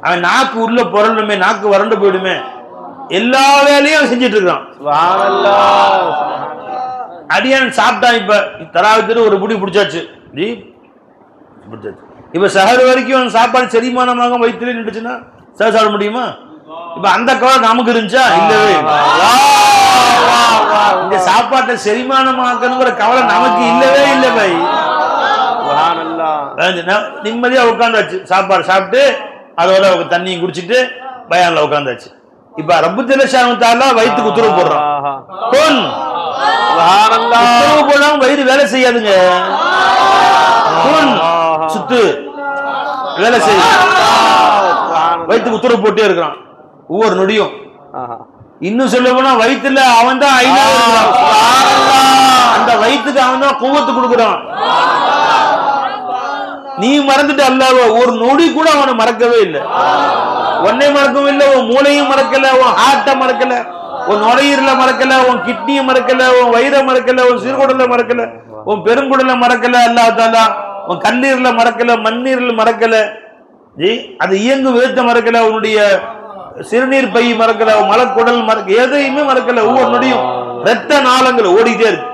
அவன் நாக்கு உள்ள புரளணுமே, நாக்கு வறண்டு போயிடுமே, எல்லா வேலையும் செஞ்சிட்டு இருக்கான். அடியான் சாப்பிட்டான். இப்ப தராவத்துக்கு ஒரு புடி பிடிச்சாச்சு, ஜி பிடிச்சாச்சு. இப்ப சஹர் வரைக்கும் சாப்பாடு செரிமானமாக வயிற்றுல நின்றுச்சுன்னா சஹர் சாப்பிட முடியுமா? இப்ப அந்த கவலை நமக்கு இருந்துச்சா? இல்லவே. இந்த சாப்பாட்டை செரிமானமாக்கணுங்கிற கவலை நமக்கு இல்லவே இல்லை பை. நிம்மதியா உட்காந்தாச்சு, சாப்பாடு சாப்பிட்டு அதோட தண்ணியும் குடிச்சிட்டு பயான்ல உட்காந்தாச்சு. இப்ப ரப்பு ஜல்லஷானு வயிற்றுக்கு உத்தரவு போடுறான், உத்தரவு போடாம வயிறு வேலை செய்யாதுங்க, சுத்து வேலை செய்ய, வயிற்றுக்கு உத்தரவு போட்டே இருக்கிறான் ஒவ்வொரு நொடியும். இன்னும் சொல்ல போனா வயிற்றுல அவன் தான் அந்த வயிற்றுக்கு அவன் தான் குவத்து கொடுக்குறான். நீ மறந்துட்டு அல்லாஹ் ஒரு நொடி கூட அவனை மறக்கவே இல்லை. உன்னை மறக்கவும் இல்லை, உன் மூளையும் மறக்கல, உன் ஹார்ட்டை மறக்கல, உன் நுரையீரல மறக்கல, உன் கிட்னியை மறக்கல, உன் வயிறை மறக்கல, உன் சிறுகுடலை மறக்கல, உன் பெருங்குடலை மறக்கல, அல்லாஹ் தஆலா உன் கண்ணீர்ல மறக்கல, மண்ணீர்ல மறக்கல, அது இயங்கும் விதத்தை மறக்கல, உன்னுடைய சிறுநீர் பை மறக்கல, மலக்குடல் மறக்க, எதையுமே மறக்கல. ஒவ்வொரு நொடியும் ரத்த நாளங்கள் ஓடிக்கிட்டே இருக்கு,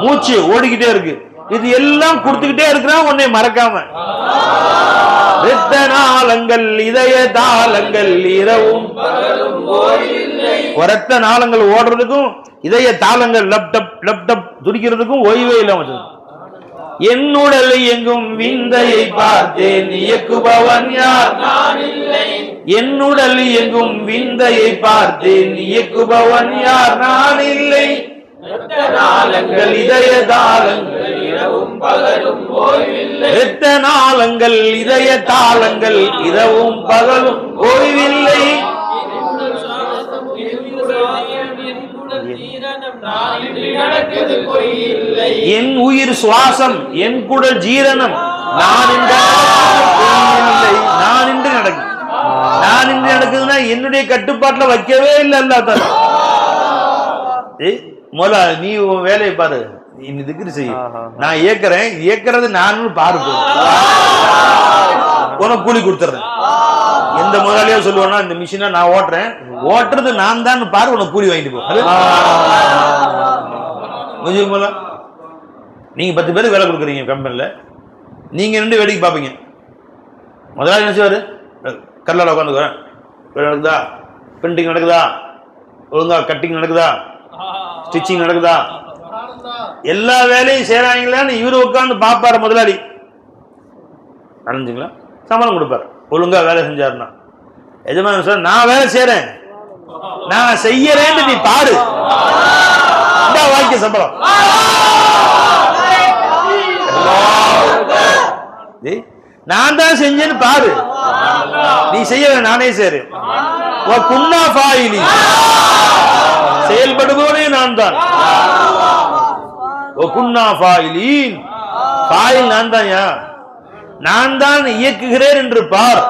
மூச்சு ஓடிக்கிட்டே இருக்கு, இது எல்லாம் கொடுத்துக்கிட்டே இருக்கிறான் உன்னை மறக்காம. ரத்த நாளங்கள் இதய தாளங்கள் இரவும் ரத்த நாளங்கள் ஓடுறதுக்கும் இதய தாளங்கள் லப்டப் லப்டப் துடிக்கிறதுக்கும் ஓய்வே இல்லாம வச்சிருக்கும். என்னுடல் எங்கும் விந்தையை பார்த்தேன் இயக்குபவன் யார் நான் இல்லை. என்னுடல் எங்கும் விந்தையை பார்த்தேன் இயக்குபவன் யார் நான் இல்லை. நாளங்கள் இதய தாளங்கள் இரவும் பகலும் ஓய்வில்லை. எத்த நாளங்கள் இதய தாளங்கள் இரவும் பகலும் ஓய்வில்லை. என் உயிர் சுவாசம் என் குடல் ஜீரணம் நான் என்று நடக்குது. நான் இன்று நடக்குதுன்னா என்னுடைய கட்டுப்பாட்டுல வைக்கவே இல்லை. அல்ல முதல்ல நீ உன் வேலையை பாரு, நீ திக்ரு செய்ய. நான் இயக்குறேன், இயக்குறது நான் பாரு, உனக்கு கூலி கொடுத்துறேன். எந்த முதலாளியா சொல்லுவானா இந்த மிஷினை நான் ஓட்டுறேன், ஓட்டுறது நான் தான் பாரு, உனக்கு கூலி வாங்கிட்டு போ. நீங்க 10 பேருக்கு வேலை கொடுக்குறீங்க கம்பெனில, நீங்க 2 வேடிக்கை பார்ப்பீங்க. முதலாளி என்ன செய்வாரு? கல்லால உட்காந்துக்குறேன், வேலை நடக்குதா, பிரிண்டிங் நடக்குதா, ஒழுங்கா கட்டிங் நடக்குதா, ஸ்டிச்சிங் நடக்குதா, எல்லா வேலையும் செய்யறாங்களான்னு இவரு உட்காந்து பார்ப்பாரு முதலாளி. நடந்துங்களா? சம்பளம் கொடுப்பாரு. ஒழுங்கா வேலை செஞ்சாருன்னா எஜமான சார் நான் வேலை செய்யறேன், நான் செய்யறேன்னு நீ பாரு, வாங்கிக்க சம்பளம். நான் தான் செஞ்சேன்னு பாரு, நீ செய்ய நானே செய்றேன். செயல்படுபவனே நான் தான். நான் தான், நான் தான் இயக்குகிறேன் என்று பார்.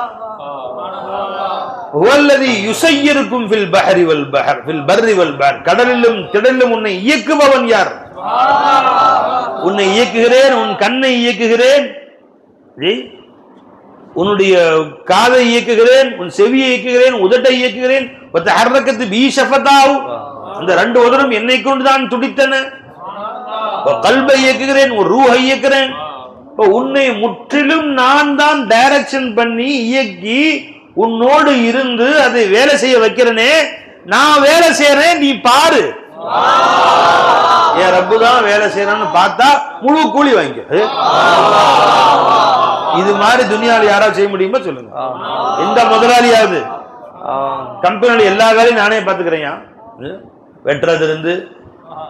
கடலிலும் திடலிலும் உன்னை இயக்குபவன் யார்? உன்னை இயக்குகிறேன், உன் கண்ணை இயக்குகிறேன், உன்னுடைய காதை இயக்குகிறேன், உன் செவியை இயக்குகிறேன், உதட்டை இயக்குகிறேன். அந்த 2 உதடும் என்னை கொண்டுதான் துடித்தன. கல்பை இயக்குகிறேன், ஒரு ரூஹை இயக்குகிறேன். உன்னை முற்றிலும் நான் தான் டைரக்ஷன் பண்ணி இயக்கி உன்னோடு இருந்து அதை வேலை செய்ய வைக்கிறேனே. நான் வேலை செய்யறேன், நீ பாரு. என் ரப்பு தான் வேலை செய்யறான்னு பார்த்தா முழு கூலி வாங்கிக்க. இது மாதிரி துனியாவில் யாராவது செய்ய முடியுமா சொல்லுங்க? எந்த முதலாளியாவது? கம்பெனியில் எல்லா வேலையும் நானே பார்த்துக்கிறேன். வெட்டுறது இருந்து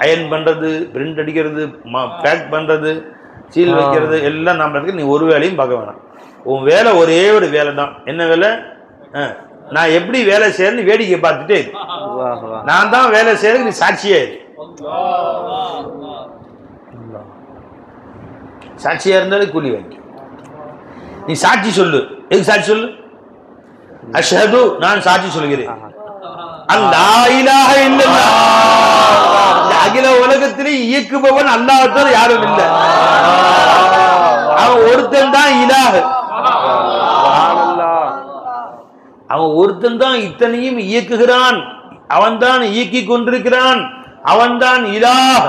அயன் பண்றது, பிரிண்ட் அடிக்கிறது, பேக் பண்றது, சீல் வைக்கிறது எல்லாம் நான் பார்த்துக்க. நீ ஒரு வேலையும் பார்க்க வேணாம். உன் வேலை ஒரே ஒரு வேலை தான். என்ன வேலை? நான் எப்படி வேலை செய்யறேன்னு வேடிக்கை பார்த்துட்டே இரு. நான் தான் வேலை செய்யறதுக்கு நீ சாட்சியா இரு. சாட்சியா இருந்தாலும் கூலி வாங்கி. நீ சாட்சி சொல்லு. எதுக்கு சாட்சி சொல்லு? அஷ்ஹது, நான் சாட்சி சொல்கிறேன். அல்லா இலாஹ இல்லல்லாஹ், அகில உலகத்திலே இயக்குபவன் அல்லாஹ் தவிர யாரும் இல்லை. அவன் ஒருத்தன் தான் இலாஹ். அவன் ஒருத்தன் தான் இத்தனையும் இயக்குகிறான். அவன் தான் இயக்கி கொண்டிருக்கிறான். அவன் தான் இலாஹ்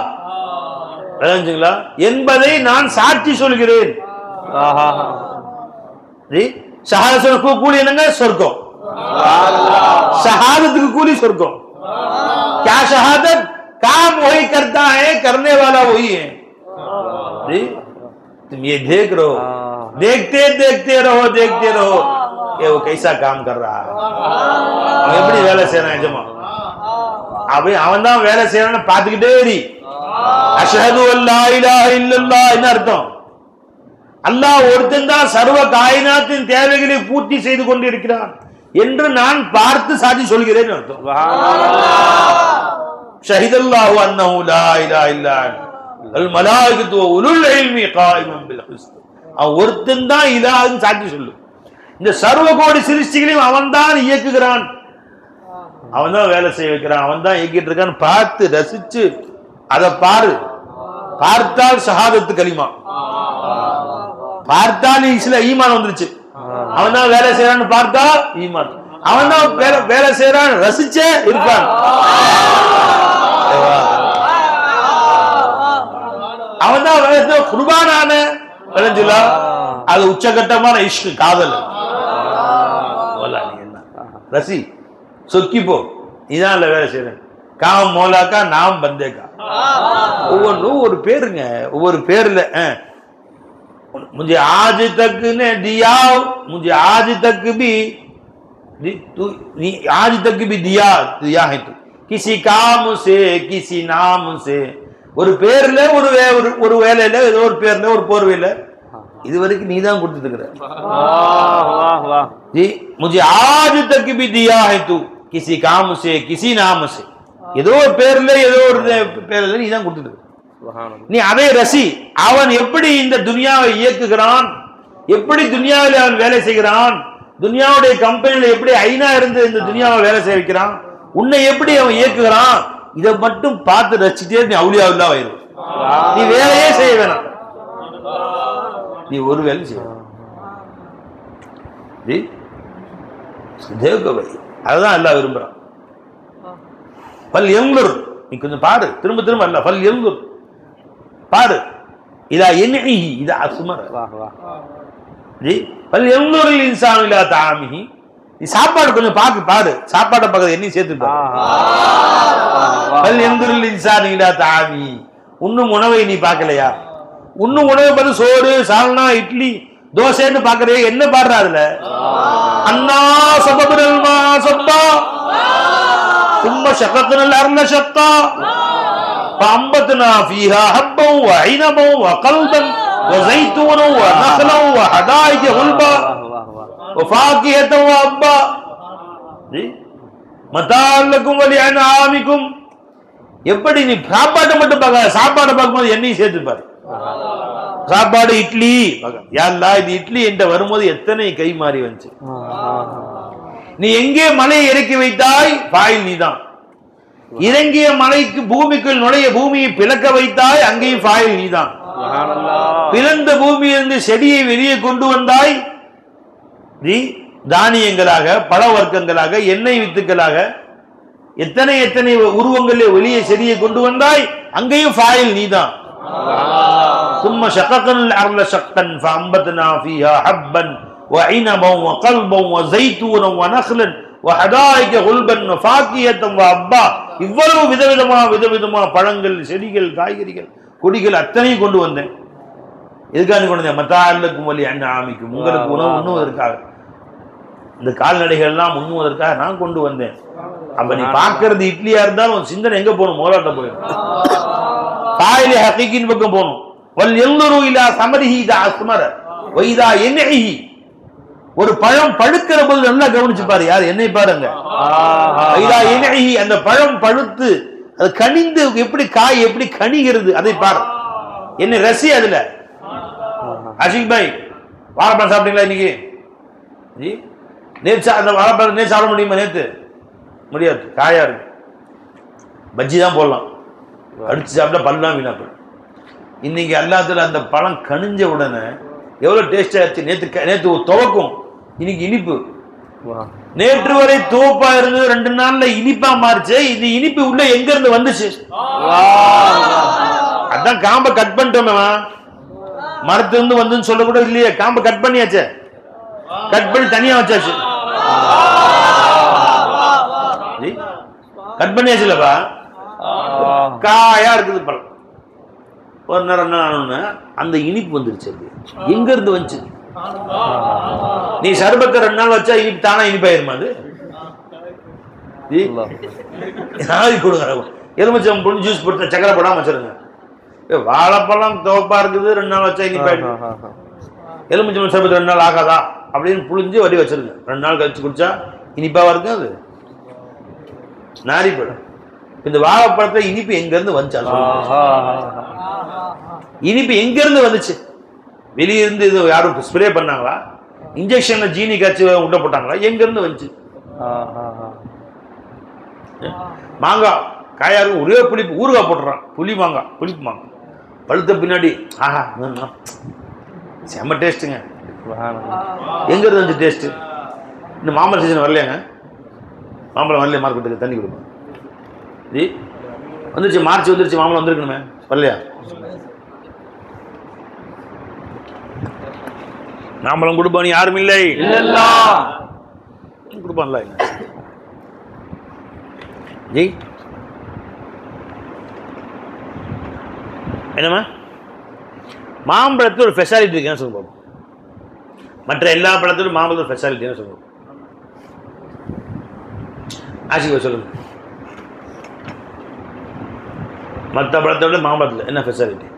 என்பதை நான் சாட்சி சொல்கிறேன். ஷஹாதத்துக்கு கூலி என்னங்க? சொர்க்கம். शहादत கூலி சொர்க்கம். क्या शहादत? काम वही करता है, करने वाला वही है. तुम ये देख रहो, देखते देखते रहो, देखते रहो कि वो कैसा काम कर रहा है. எப்படி வேலை செய்யறான் எஜமா? அப்படி அவன் தான் வேலை செய்யறான்னு பார்த்துக்கிட்டே இரு. அஷ்ஹது அல்லா இலாஹ இல்லல்லாஹ் என்ன அர்த்தம்? அல்லாஹ் ஒருத்தன் தான் சர்வ காயினாத்தின் தேவைகளை பூர்த்தி செய்து கொண்டிருக்கிறான் என்று நான் பார்த்து சாட்சி சொல்கிறேன் அர்த்தம். ஷஹிதல்லாஹு அன்னஹு லா இலாஹ இல்லா அல் மலாயிகத்து வ உலுல் இல்மி காயிமன் பில் கிஸ்த். அவன் ஒருத்தன் தான் இலாஹ்னு சாட்சி சொல்லு. இந்த சர்வ கோடி சிருஷ்டிகளையும் அவன் தான் இயக்குகிறான், அவன் தான் வேலை செய்ய வைக்கிறான், அவன் தான் இயக்கிட்டு இருக்கான்னு பார்த்து ரசிச்சு அதை பாரு. பார்த்தால் ஷஹாதத்து கலிமா, பார்த்தால் ஈமான் வந்துருச்சு. அவன் தான் வேலை செய்யறான்னு பார்த்தா ஈமான். அவன் தான் வேலை செய்யறான் ரசிச்சே இருப்பான். அவன் தான் குர்பானான அது உச்சகட்டமான இஷ்கு, காதல். ரசி சொக்கி போ, நீதான் வேலை செய்யறேன். காம் மோலாக்கா நாம் பந்தேக்கா, ஒவ்வொன்றும் ஒரு பேருங்க, ஒவ்வொரு பேர்ல. मुझे आज तक ने दिया, मुझे आज तक भी तू आज तक भी दिया दिया है तू किसी काम से किसी नाम से. ஒரு பேர்ல ஒரு வேலையில ஏதோ ஒரு பேர்ல ஒரு போர்வையில இது வரைக்கும் நீ தான் கொடுத்துட்டு இருக்கிற. जी मुझे आज तक भी दिया है तू किसी काम से किसी नाम से. ஏதோ ஒரு பேர்ல ஏதோ ஒரு பேர்ல நீ தான் கொடுத்துட்டு இருக்க. நீ அதை ரசி. அவன் எப்படி இந்த துனியாவை இயக்குகிறான், எப்படி துனியாவில் அவன் வேலை செய்கிறான், துனியாவுடைய கம்பெனியில எப்படி ஐநா இருந்து இந்த துனியாவை வேலை செய்ய வைக்கிறான், உன்னை எப்படி அவன் இயக்குகிறான், இதை மட்டும் பார்த்து ரசிச்சுட்டே நீ அவுலியாவுல்லா ஆயிரும். நீ வேலையே செய்ய வேணாம், நீ ஒரு வேலை செய்ய. அதுதான் எல்லாம் விரும்புறான். பல் எங்குர், நீ கொஞ்சம் பாரு, திரும்ப திரும்ப அல்ல பல் எங்குர் பாரு. இதா என்னி இதா அஸ்மர். ஜி பல் எங்குரில் இன்சான் இலா தாமிஹி. நீ சாப்பாடு கொஞ்சம் பாக்கு பாரு, சாப்பாடை பக்கத்துல என்ன சேர்த்து பாரு. பல் எங்குரில் இன்சான் இலா தாமிஹி. உண்ணும் உணவை நீ பார்க்கலையா? உண்ணும் உணவை பார்த்து சோறு சால்னா இட்லி தோசைன்னு பாக்குறே, என்ன பாடுற அதுல? அண்ணா சபபுரல் மா சப்பா சும்மா ஷகத்னல் அர்ல ஷத்தா فأنبتنا فيها حبا وعنبا وقلبا وزيتونا ونخلا وحدائق غلبا وفاكهة وأبا متاعا لكم ولأنعامكم. எப்படி நீ சாப்பாட்டை மட்டும் பார்க்க, சாப்பாடை பார்க்கும்போது என்னையும் சேர்த்து பாரு. சாப்பாடு இட்லி யாருலா இது இட்லி என்ற வரும்போது எத்தனை கை மாறி வந்துச்சு. நீ எங்கே மலையை இறக்கி வைத்தாய், பாயில் நீதான். இறங்கிய மலைக்கு பூமிக்குள் நுழைய பூமியை பிளக்க வைத்தாய், அங்கேயும் பாயில் நீதான். பிளந்த பூமியிலிருந்து செடியை வெளியே கொண்டு வந்தாய், நீ தானியங்களாக பழ வர்க்கங்களாக எண்ணெய் வித்துக்களாக எத்தனை எத்தனை உருவங்களில் வெளியே செடியை கொண்டு வந்தாய், அங்கேயும் பாயில் நீதான். ثم شققنا الأرض شقا فأنبتنا فيها حبا وعنبا وقلبا وزيتونا ونخلا وحدائق غلبا وفاكهة وأبا. இவ்வளவு விதவிதமா பழங்கள் செடிகள் காய்கறிகள் கொடிகள் அத்தனையும் கொண்டு வந்தேன். எதுக்காக கொண்டு வந்தேன்? மத்தாலக்கும் வலி அன்ஆமிக்கும், உங்களுக்கு உணவு உண்ணுவதற்காக, இந்த கால்நடைகள் எல்லாம் உண்ணுவதற்காக நான் கொண்டு வந்தேன். அப்ப நீ பார்க்கறது இட்லியா இருந்தாலும் உன் சிந்தனை எங்க போகணும்? மோலாட்ட போயிடும், பாயில ஹகீகின் பக்கம் போகணும். வல் யன்துரு இலா ஸமரிஹி இதா அஸ்மர வ இதா யன்இஹி. ஒரு பழம் பழுக்கிற போது நல்லா கவனிச்சு பாரு, யார் என்னை பாருங்க. இதா யன்இஹி, அந்த பழம் பழுத்து அது கனிந்து எப்படி காய் எப்படி கனிகிறது அதை பாரு, என்ன ரசி அதுல. ஆஷிக் பாய் வாழைப்பழம் சாப்பிட்டீங்களா இன்னைக்கு? ஜி நேற்று அந்த வாழைப்பழம் நேற்று சாப்பிட முடியுமா? நேற்று முடியாது, காயா இருக்கு. பஜ்ஜி தான் போடலாம், அடிச்சு சாப்பிட்டா பல்லாம் வீணா போயிடும். இன்னைக்கு எல்லாத்துல அந்த பழம் கனிஞ்ச உடனே எவ்வளவு டேஸ்டா ஆச்சு. நேற்று துவக்கும், இன்னைக்கு இனிப்பு. நேற்று வரை துவப்பா இருந்தது, 2 நாள்ல இனிப்பா மாறிச்சு. இது இனிப்பு உள்ள எங்க இருந்து வந்துச்சு? அதான் காம்பை கட் பண்ணிட்டோமே, மரத்துல இருந்து வந்துன்னு சொல்ல கூட இல்லையே. காம்பை கட் பண்ணியாச்சு, கட் பண்ணி தனியா வச்சாச்சு. கட் பண்ணியாச்சுலப்பா, காயா இருக்குது பழம். ஒரு நேரம் என்ன அந்த இனிப்பு வந்துருச்சு. எங்க இருந்து வந்துச்சு? நீ சர்பத்தை 2 நாள் வச்சா இனிப்பு தானா இனிப்பாயிருமா? அது கொடுங்க, எலுமிச்சம் பொண்ணு ஜூஸ் போட்டு சக்கரை போடாம வச்சிருங்க. வாழைப்பழம் துவப்பா இருக்குது, 2 நாள் வச்சா இனிப்பாயிடும். எலுமிச்சம் சர்பத்து 2 நாள் ஆகாதா அப்படின்னு புளிஞ்சு வடி வச்சிருங்க. 2 நாள் கழிச்சு குடிச்சா இனிப்பாவா இருக்கும், அது நாரி போயிடும். இந்த வாழைப்பழத்தை இனிப்பு எங்க இருந்து வந்துச்சா? இனிப்பு எங்க இருந்து வந்துச்சு? வெளியே இருந்து இது யாரும் ஸ்ப்ரே பண்ணாங்களா? இன்ஜெக்ஷன்ல ஜீனி காய்ச்சி உள்ள போட்டாங்களா? எங்க இருந்து வந்துச்சு? மாங்காய் காயா இருக்கும், ஒரே புளிப்பு, ஊறுகாய் போட்டுறான். புளிப்பு மாங்காய் பழுத்த பின்னாடி ஆஹா செம்ம டேஸ்ட்டுங்க. எங்க இருந்து வந்துச்சு டேஸ்ட்? இந்த மாம்பழம் சீசன் வரலையாங்க? மாம்பழம் வரலையா? மார்க்கெட்டுக்கு தண்ணி கொடுப்போம். ஜி வந்துருச்சு, மார்ச் வந்துருச்சு, மாம்பழம் வந்துருக்கணுமே, வரலையா? மாம்பழம் கொடுப்பான் யாரும் இல்லை, கொடுப்பான்ல. ஜி என்னம்மா மாம்பழத்தில் ஒரு ஸ்பெஷாலிட்டி இருக்குன்னு சொல்லுவோம். மற்ற எல்லா பழத்திலும் மாம்பழத்தில் ஒரு ஸ்பெஷாலிட்டின்னு சொல்லுவோம். ஆசிக்கு சொல்லுங்க, மற்ற பழத்தோட மாம்பழத்தில் என்ன ஸ்பெஷாலிட்டி?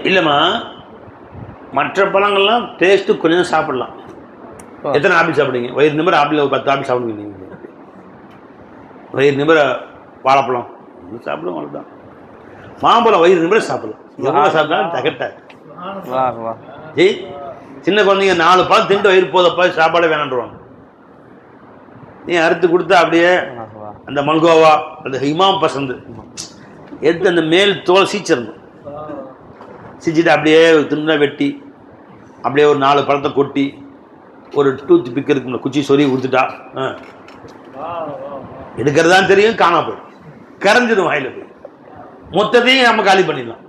இல்லைம்மா, மற்ற பழங்கள்லாம் டேஸ்ட்டு கொஞ்சம் சாப்பிடலாம். எத்தனை ஆப்பிள் சாப்பிடுங்க? வயிறு நிமிர ஆப்பிள் ஒரு 10 ஆப்பிள் சாப்பிடுவீங்க. வயிறு நிமிர வாழைப்பழம் சாப்பிடுவோம், அவ்வளோதான். மாம்பழம் வயிறு நிமிர சாப்பிடலாம், எவ்வளோ சாப்பிட்டாலும் தகட்டாது. சின்ன குழந்தைங்க 4 பழம் திண்டு வயிறு போதப்பா சாப்பாடே வேணான்றுவாங்க. நீ அறுத்து கொடுத்தா அப்படியே அந்த மல்கோவா அந்த இமாம் பசந்து எடுத்து அந்த மேல் தோல் சீச்சிடணும். சீச்சிட்டு அப்படியே துண்டா வெட்டி அப்படியே ஒரு 4 பழத்தை கொட்டி ஒரு டூத் பிக் இருக்கும்ல, குச்சி சொறி கொடுத்துட்டா எடுக்கிறதான் தெரியும், காணா போய் கரைஞ்சிடும் வாயில போய். மொத்தத்தையும் நம்ம காலி பண்ணிடலாம்.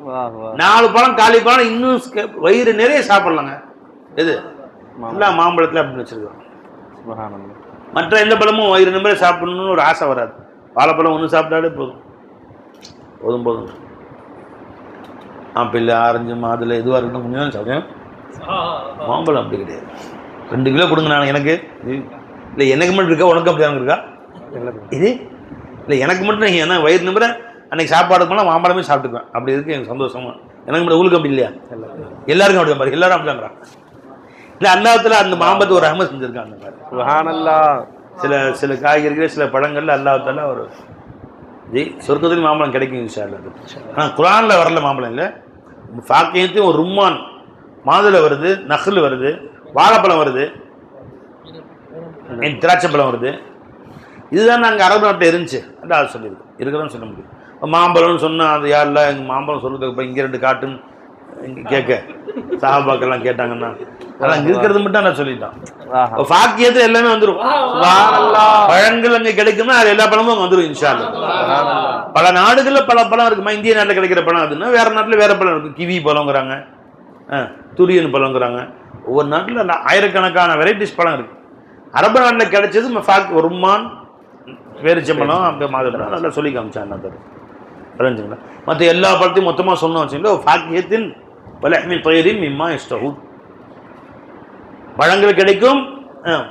4 பழம் காலி பழம் இன்னும் வயிறு நிறைய சாப்பிடலாங்க. எது எல்லாம் மாம்பழத்தில் அப்படின்னு வச்சிருக்கோம். மற்ற எந்த பழமும் வயிறு நிமிர சாப்பிடணும்னு ஒரு ஆசை வராது. வாழைப்பழம் ஒன்று சாப்பிட்டாலே போதும் போதும் போதும். ஆப்பிள் ஆரஞ்சு மாதுளை எதுவாக இருக்கட்டும் கொஞ்சம் சாப்பிட்டேன். மாம்பழம் அப்படி கிடையாது. 2 கிலோ கொடுங்க. நான் எனக்கு இல்லை, எனக்கு மட்டும் இருக்கா, உனக்கு அப்படி இருக்கா? இது இல்லை, எனக்கு மட்டும் ஏன்னா வயிறு நிமிர அன்னைக்கு சாப்பாடு போனால் மாம்பழமே சாப்பிட்டுக்குவேன். அப்படி இருக்கு எனக்கு சந்தோஷமா. எனக்கு மட்டும் உங்களுக்கு அப்படி இல்லையா? எல்லாருக்கும் அப்படி பாரு, எல்லாரும் அப்படிதாங்கிறான். இல்லை, அல்லாஹ்வுத்தாலா அந்த மாம்பழத்தை ஒரு ரஹ்மத் செஞ்சிருக்காங்க. சில காய்கறிகள் சில பழங்கள்ல அல்லாஹ்வுத்தாலா ஒரு சொர்க்கத்துலேயும் மாம்பழம் கிடைக்கும் இன்ஷா அல்லாஹ். ஆனால் குர்ஆன்ல வரல மாம்பழம் இல்லை. ஃபாக்கியத்தையும் ஒரு ரும்மான் மாதுளை வருது, நஹ்ல் வருது, வாழைப்பழம் வருது, திராட்சைப்பழம் வருது. இதுதான் நாங்கள் அரபு நாட்டில் இருந்துச்சு. அதான் அது சொல்லியிருக்கு, இருக்குதான்னு சொல்ல முடியும். மாம்பழம்னு சொன்னால் அது யாரில் எங்கள் மாம்பழம் சொல்கிறதுக்கு இப்போ இங்கே 2 காட்டுன்னு இங்கே கேட்க சஹாபாக்கெல்லாம் கேட்டாங்கன்னா அதெல்லாம் இங்கே இருக்கிறது மட்டும் நான் சொல்லிட்டான். ஃபாக்கியத்தில் எல்லாமே வந்துடும். பழங்கள் அங்கே கிடைக்குன்னா அது எல்லா பழமும் அங்கே வந்துடும் இன்ஷா அல்லாஹ். பல நாடுகளில் பல பழம் இருக்குமா. இந்திய நாட்டில் கிடைக்கிற பழம் அதுன்னா வேறு நாட்டில் வேறு பழம் இருக்குது. கிவி பழங்கிறாங்க, துரியன் பழங்கிறாங்க. ஒவ்வொரு நாட்டில் ஆயிரக்கணக்கான வெரைட்டிஸ் பழம் இருக்குது. அரபு நாட்டில் கிடைச்சது ரும்மான், வேறுச்சம்பழம், அப்படி மாதுளை நல்லா சொல்லி காமிச்சான். தெரிஞ்சுங்களா? மற்ற எல்லா பழத்தையும் மொத்தமாக சொன்னோம் வச்சுங்களா. ஃபாக்கியத்தின் வலஹ்மில் தய்ரின் மிம்மா யஷ்தஹூன். பழங்கள் கிடைக்கும்,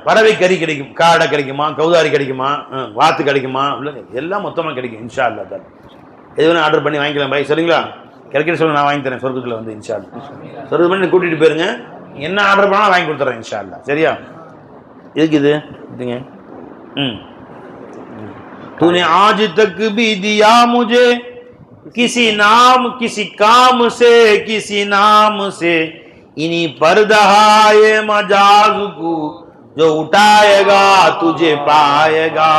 பறவை கறி கிடைக்கும், காடை கிடைக்குமா, கௌதாரி கிடைக்குமா, வாத்து கிடைக்குமா, எல்லாம் மொத்தமாக கிடைக்கும் இன்ஷா அல்லாஹ். தான் எது வேணும் ஆர்டர் பண்ணி வாங்கிக்கலாம் பாய். சரிங்களா? கிடைக்கிற சொல்ல நான் வாங்கி தரேன் சொர்க்கத்தில் வந்து இன்ஷா அல்லாஹ். சொர்க்கத்தில் பண்ணி கூட்டிகிட்டு போயிருங்க. என்ன ஆர்டர் பண்ணாலும் வாங்கி கொடுத்துட்றேன் இன்ஷா அல்லாஹ். சரியா? எதுக்கு இது இதுங்க? तूने आज तक भी दिया मुझे किसी नाम किसी काम से किसी नाम से इन्हीं परदहाए मजाज को जो उठाएगा तुझे पाएगा.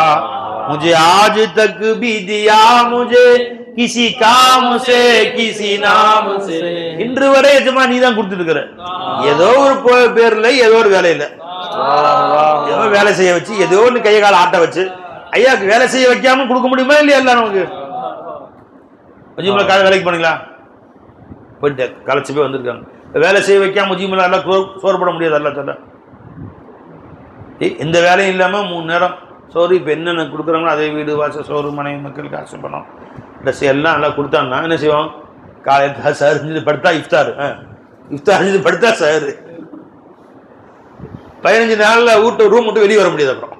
मुझे आज तक भी दिया मुझे किसी काम से किसी नाम से. இன்று வரை எஜமா நீ தான் கொடுத்துட்டு இருக்கிற. ஏதோ ஒரு பேர்ல ஏதோ ஒரு வேலையில ஏதோ வேலை செய்ய வச்சு ஏதோ ஒன்று கையை கால ஆட்ட வச்சு ஐயாவுக்கு வேலை செய்ய வைக்காம கொடுக்க முடியுமா இல்லையா? இல்லை நமக்கு முஜிமுல்லா காலை வேலைக்கு போனீங்களா? போயிட்டு களைச்சி போய் வந்திருக்காங்க. வேலை செய்ய வைக்காம முஜிமுல்லா எல்லாம் சோறு போட முடியாது. அல்ல சொல்ல எந்த வேலையும் இல்லாமல் 3 நேரம் சோறு. இப்போ என்னென்ன கொடுக்குறாங்களோ அதே வீடு வாசல் சோறு மனைவி மக்கள் காசு பணம் ட்ரெஸ் எல்லாம் நல்லா கொடுத்தாங்கன்னா என்ன செய்வோம்? காலையில் சார் செஞ்சது படுத்தா இஃப்தார், இஃப்தார் செஞ்சது படுத்தா சார். 15 நாளில் ரூம் விட்டு வெளியே வர முடியாது. அப்புறம்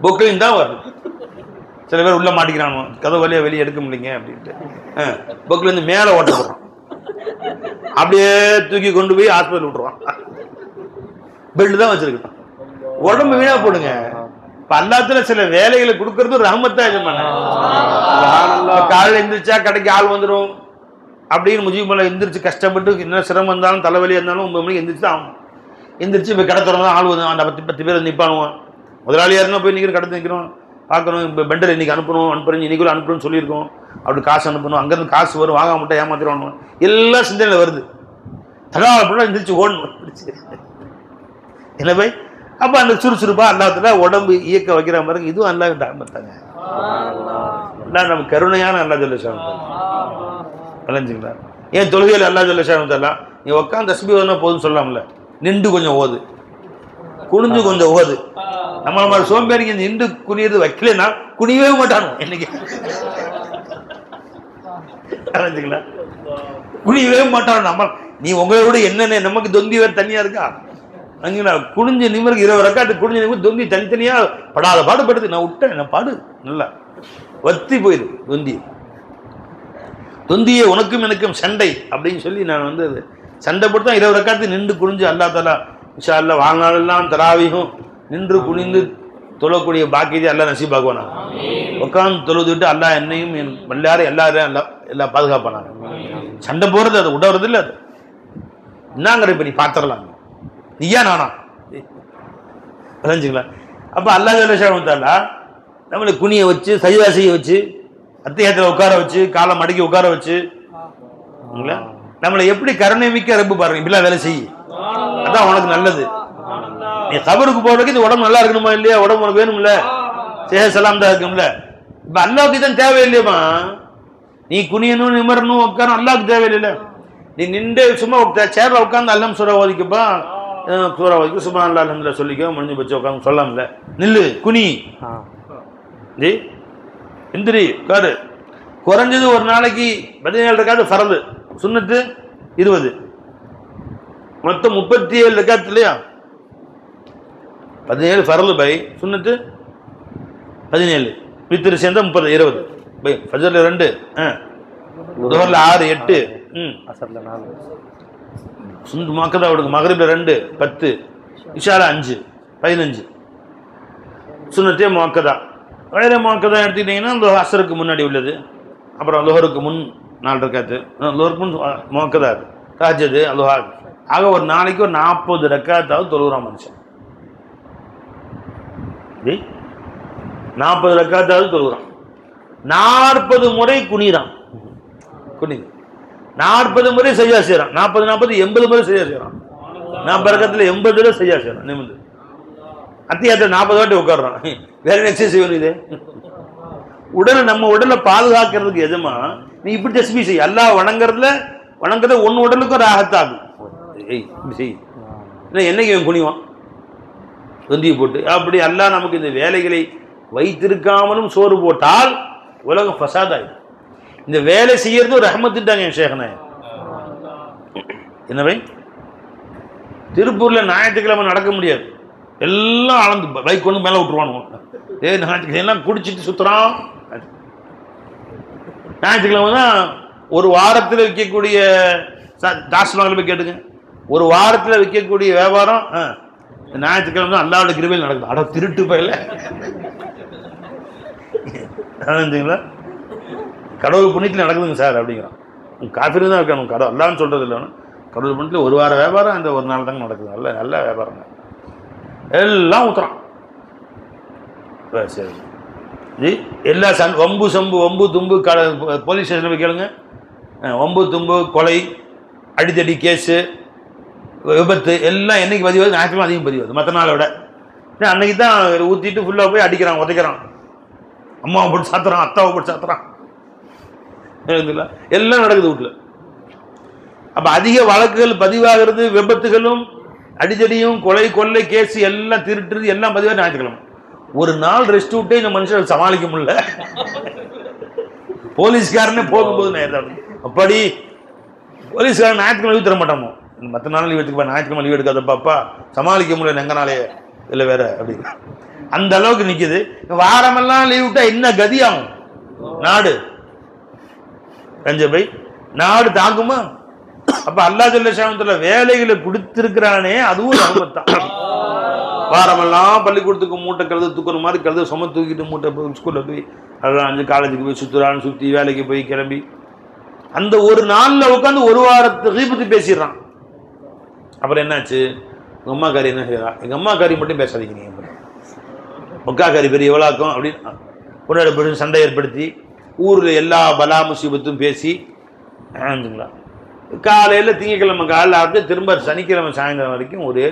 புக்கிங் தான் வரும். சில பேர் உள்ள மாட்டிக்கிறானோ கதை வழியா வெளியே எடுக்க முடியலைங்க அப்படின்ட்டு புக்கில் இருந்து மேலே ஓட்ட போடுறான். அப்படியே தூக்கி கொண்டு போய் ஹாஸ்பிட்டல் விட்டுருவான். பெல்ட் தான் வச்சிருக்கான். உடம்பு வீணா போடுங்க. இப்ப அல்லாத்துல சில வேலைகளை கொடுக்கறது ரஹமத்தா எஜமான. காலையில் எந்திரிச்சா கடைக்கு ஆள் வந்துடும் அப்படின்னு முஜிபுல்லா எந்திரிச்சு கஷ்டப்பட்டு என்ன சிரமம் இருந்தாலும் தலைவலியாக இருந்தாலும் 9 மணிக்கு எந்திரிச்சு தான் ஆகும். எந்திரிச்சு இப்போ கடை திறந்தா ஆள் வந்து அந்த 10 பேர் நிற்பானுவான். முதலாளியாக இருந்தால் போய் நிற்கிற கடை நிற்கிறோம் பார்க்கணும். இப்போ பெண்டர் இன்றைக்கி அனுப்புறேன் இன்றைக்குள்ள அனுப்புறோன்னு சொல்லியிருக்கோம். அப்படி காசு அனுப்பணும், அங்கேருந்து காசு வரும், வாங்க மட்டும் ஏமாத்திடுவானு எல்லாம் சிந்தனையில் வருது. தடா அப்படின்னா எந்திரிச்சு ஓடணும் என்ன பை. அப்போ அந்த சுறுசுறுப்பாக அல்லாத்துல உடம்பு இயக்க வைக்கிற மாதிரி இதுவும் அல்லா பார்த்தாங்க. எல்லாம் நம்ம கருணையான அல்லா ஜல்ல ஷானு விளைஞ்சிங்களா? ஏன் தொழுகையில் அல்லா ஜல்ல ஷானு தரலாம்? நீ உட்காந்து தஸ்பீஹ் ஓதுனா போதுன்னு சொல்லலாம்ல. நின்று கொஞ்சம் ஓது. குனிஞ்சு கொஞ்சம் ஓது. நம்மள மாதிரி சோம்பேறிங்க நின்று குனியது வைக்கலன்னா குனியவே மாட்டானோ இன்னைக்கு. குனியவே மாட்டான். நம்ம நீ உங்களை விட என்னென்ன நமக்கு தொந்தி வேறு தனியா இருக்கா? அங்கீங்களா குனிஞ்சு நிமிருக்கு 20 ரக்காத்து குனிஞ்சு நிமிடம் தொந்தி தனித்தனியா படாத பாடுபடுது. நான் விட்டேன், நான் பாடு நல்லா வத்தி போயிடு தொந்தி. தொந்தியை உனக்கும் எனக்கும் சண்டை அப்படின்னு சொல்லி நான் வந்து சண்டை போட்டு தான் 20 ரக்காத்து நின்று குனிஞ்சு அல்லா தலா இன்ஷா அல்லா வாழ்நாளெல்லாம் தராவியும் நின்று குனிந்து தொழக்கூடிய பாக்கியத்தை எல்லாம் நசீபாக்குவானா. உட்காந்து தொழுதுட்டு அல்லா என்னையும் எல்லாரும் எல்லாம் பாதுகாப்பானாங்க. சண்டை போறது அது உடவுறது இல்லை. அது என்னங்கிற இப்ப நீ பாத்திரலாம் நீயா நானா புரிஞ்சுக்கலாம். அப்ப அல்லாஹ் ஜல்லஷானுத்தாலா நம்மளை குனிய வச்சு சஜிதா செய்ய வச்சு அத்தியாயத்தில் உட்கார வச்சு காலை மடக்கி உட்கார வச்சு நம்மளை எப்படி கருணை மிக்க ரப்பு பாருங்க. இப்படிலாம் வேலை செய்ய அதான் உனக்கு நல்லது. நீ கபருக்கு போறதுக்கு இந்த உடம்பு நல்லா இருக்கணுமா இல்லையா? உடம்பு உனக்கு வேணும்ல, சேஹலாம் தான் இருக்கும்ல. இப்ப அல்லாவுக்கு தான் தேவையில்லையம்மா. நீ குனியணும் நிமரணும் உட்காரணும் அல்லாவுக்கு தேவையில்லை. நீ நின்று சும்மா சேர்ல உட்காந்து அல்லம் சூறா ஓதிக்கப்பா சூறா ஓதிக்க சும்மா அல்லா அல்ஹம்துலில்லாஹ் சொல்லிக்க முடிஞ்சு வச்சு உட்காந்து சொல்லாமல. நில்லு குனி ஜி இந்திரி காரு. குறைஞ்சது ஒரு நாளைக்கு 17 ரக்காத்து ஃபரது, சுன்னத்து 20, மொத்தம் 37 ரக்காத்து இல்லையா? 17 ஃபரது பை சுன்னத்து 17, வித்திரு சேர்ந்தா 30 20 பை. ஃபஜர்ல 2, துஹர்ல 6 8, அசர்ல 4, சுந்து மக்கதா விடுங்க மகரிப்ல 2 10, இஷால 5 15 சுன்னத்தே மக்கதா. வேற மக்கதா எடுத்துக்கிட்டீங்கன்னா அந்த அசருக்கு முன்னாடி உள்ளது, அப்புறம் லுஹருக்கு முன் 4 ரக்காத்து, லுஹருக்கு முன் மக்கதா தஹஜ்ஜுத் லுஹா. ஆக ஒரு நாளைக்கு ஒரு 40 ரக்காத்தாவது தொழுகிறான் மனுஷன். 40 ரக்காத்தாவது தொழுகிறான். 40 முறை குனிறான். குனி 40 முறை செய்யா செய்யறான். 40 80 முறை செய்யா செய்யறான். 40 ரக்கத்துல 80 செய்யா செய்யறான். நிமிந்து அத்தியாயத்தில் 40 வாட்டி உட்காடுறான். வேற எக்ஸசைஸ் செய்யணும். இது உடலை நம்ம உடலை பாதுகாக்கிறதுக்கு எதுமா நீ இப்படி தஸ்பீ செய். அல்லாஹ் வணங்குறத ஒன்னு உடலுக்கு ஒரு ஆகத்தாகும். இப்படி செய். என்னைக்கு குனிவான் தொந்தியை போட்டு. அப்படி அல்லாஹ் நமக்கு இந்த வேலைகளை வைத்திருக்காமலும் சோறு போட்டால் உலகம் ஃபசாதாயிடும். இந்த வேலை செய்யறது ஒரு ரஹ்மத்துட்டாங்க என் ஷேഖனே. என்னவை திருப்பூர்ல ஞாயிற்றுக்கிழமை நடக்க முடியாது. எல்லாம் அளந்து பைக் கொண்டு மேலே விட்டுருவானுங்க. ஞாயிற்றுக்கிழமை எல்லாம் குடிச்சிட்டு சுத்துறான். ஞாயிற்றுக்கிழமை தான் ஒரு வாரத்தில் விற்கக்கூடிய டாஸ்மாகில் போய் கேட்டுங்க. ஒரு வாரத்தில் விற்கக்கூடிய வியாபாரம் ஞாயிற்றுக்கிழமை தான் அல்லாஹ்வுடைய கிருபையில் நடக்குது. அட திருட்டு பையில கடவுள் புண்ணியத்தில் நடக்குதுங்க சார் அப்படிங்கிறான். காஃபிர் தான் இருக்கணும். கடவுள் அல்லான்னு சொல்றது இல்லை. கடவுள் புண்ணியத்தில் ஒரு வார வியாபாரம் அந்த ஒரு நாள் தாங்க நடக்குது. நல்ல வியாபாரம் எல்லாம் ஊத்துறான். சரி ஜி எல்லா வம்பு சம்பு வம்பு தும்பு போலீஸ் ஸ்டேஷனில் போய் கேளுங்க. வம்பு தும்பு கொலை அடித்தடி கேஸு விபத்து எல்லாம் என்னைக்கு பதிவாது? ஞாயிற்றுக்கிழமை அதிகம் பதிவாது மற்ற நாளை விட. அன்னைக்கு தான் ஊற்றிட்டு ஃபுல்லாக போய் அடிக்கிறான், உதைக்கிறான். அம்மாவை போட்டு சாத்துறான், அத்தாவை போட்டு சாத்துறான். எல்லாம் நடக்குது வீட்டில். அப்போ அதிக வழக்குகள் பதிவாகிறது, விபத்துகளும் அடித்தடியும் கொலை கொள்ளை கேஸ் எல்லாம் திருட்டுறது எல்லாம் பதிவாக ஞாயிற்றுக்கிழமை. ஒரு நாள் ரெஸ்ட் விட்டே இந்த மனுஷன் சமாளிக்க முடியல. போலீஸ்காரனே போகும்போது நேரம் அப்படி போலீஸ்காரன் ஞாயிற்றுக்கிழமை லீவ் தர மாட்டாமோ. மற்ற நாள் லீவ் எடுத்துக்கப்பா, ஞாயிற்றுக்கிழமை லீவ் எடுக்காதப்பாப்பா சமாளிக்க முடியல எங்கனாலே இல்லை வேற அப்படின்னு அந்த அளவுக்கு நிற்கிது. வாரமெல்லாம் லீவ் விட்டா என்ன கதி ஆகும் நாடு? ரஞ்சபை நாடு தாங்குமா? அப்ப அல்லாஹ் ஜல்லஷானுத்தாலா வேலைகளை கொடுத்திருக்கிறானே அதுவும் ரஹ்மத்தான். வாரமெல்லாம் பள்ளிக்கூடத்துக்கு மூட்டை கழுது தூக்குற மாதிரி கழுது சும தூக்கிட்டு மூட்டை போய் ஸ்கூலில் போய் அதெல்லாம் 5 காலேஜுக்கு போய் சுற்றுறான்னு சுற்றி வேலைக்கு போய் கிளம்பி அந்த ஒரு நாளில் உட்காந்து ஒரு வாரத்துக்கு பற்றி பேசிடுறான். அப்புறம் என்னாச்சு? எங்கள் அம்மாக்காரி என்ன செய்யறான்? எங்கள் அம்மாக்காரி மட்டும் பேசாதீங்க, நீங்கள் முக்காக்காரி பெரிய எவ்வளோக்கும் அப்படின்னு பொண்ணு சண்டை ஏற்படுத்தி ஊரில் எல்லா பலா முசீபத்தும் பேசி காலையில் திங்கக்கிழமை காலையில் ஆரம்பிச்சு திரும்ப சனிக்கிழமை சாயந்தரம் வரைக்கும் ஒரே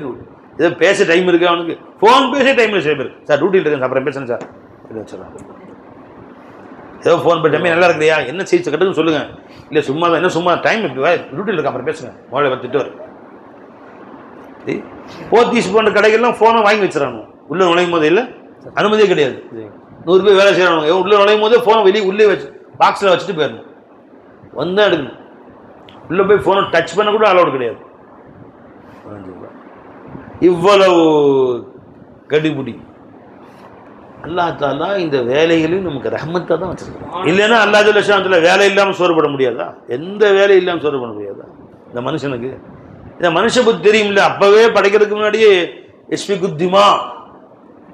ஏதோ பேச டைம் இருக்கு அவனுக்கு. ஃபோன் பேச டைமில் சில பேர் சார் டியூட்டியில் இருக்கேன் அப்புறம் பேசுகிறேன் சார் இதை வச்சுருவான். ஏதோ ஃபோன் பண்ணி டைம் நல்லா இருக்கிறியா என்ன செய்ச்சு கட்டுன்னு சொல்லுங்கள். இல்லை சும்மா தான் என்ன சும்மா டைம் இப்போ டியூட்டியில் இருக்கேன் அப்புறம் பேசுங்க முதல்ல திட்டு வரும். போத்தீஸ் போன்ற கடைகள்லாம் ஃபோனை வாங்கி வச்சிடறாங்க. உள்ளே நுழையும் போதே இல்லை, அனுமதியே கிடையாது. 100 பேர் வேலை செய்யறாங்க, உள்ளே நுழையும் போதே ஃபோனை வெளியே உள்ளே வச்சு பாக்ஸில் வச்சுட்டு போயிடணும். வந்தால் எடுக்கணும். உள்ளே போய் ஃபோனை டச் பண்ண கூட அலோடு கிடையாது. இவ்வளவு கடிபிடி. அல்லாஹ் தஆலா இந்த வேலைகளையும் நமக்கு ரஹ்மத்தாக தான் வச்சிருக்கான். இல்லைன்னா அல்லாஹ் ஜல்ல ஷானுஹு வேலை இல்லாமல் சோறுபட முடியாதா? எந்த வேலை இல்லாமல் சோறுபட முடியாதா இந்த மனுஷனுக்கு? இந்த மனுஷ புத்தி தெரியும்ல, அப்பவே படைக்கிறதுக்கு முன்னாடியே இஸ்பிகுத்திமா,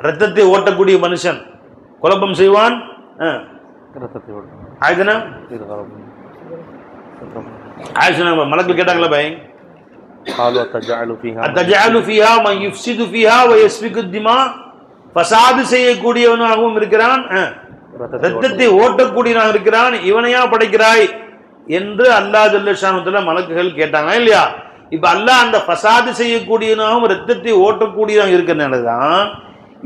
ரத்தத்தை ஓட்டக்கூடிய மனுஷன் குழப்பம் செய்வான். ஆயுதனா மலக்கள் கேட்டாங்களா பை அத்தஜஅலு ஃபீஹா மன் யுஃப்ஸிது ஃபீஹா வ யஸ்பிகு திமா, ஃபசாது செய்யக்கூடியவனாகவும் இருக்கிறான், ரத்தத்தை ஓட்டக்கூடியவனாக இருக்கிறான், இவனையா படைக்கிறாய் என்று அல்லாஹ் ஜல்ல ஷானுஹு மலக்குகள் கேட்டாங்க இல்லையா? இப்ப அல்லாஹ் அந்த ஃபசாது செய்யக்கூடியவனாகவும் ரத்தத்தை ஓட்டக்கூடியவனாக இருக்கிறனால தான்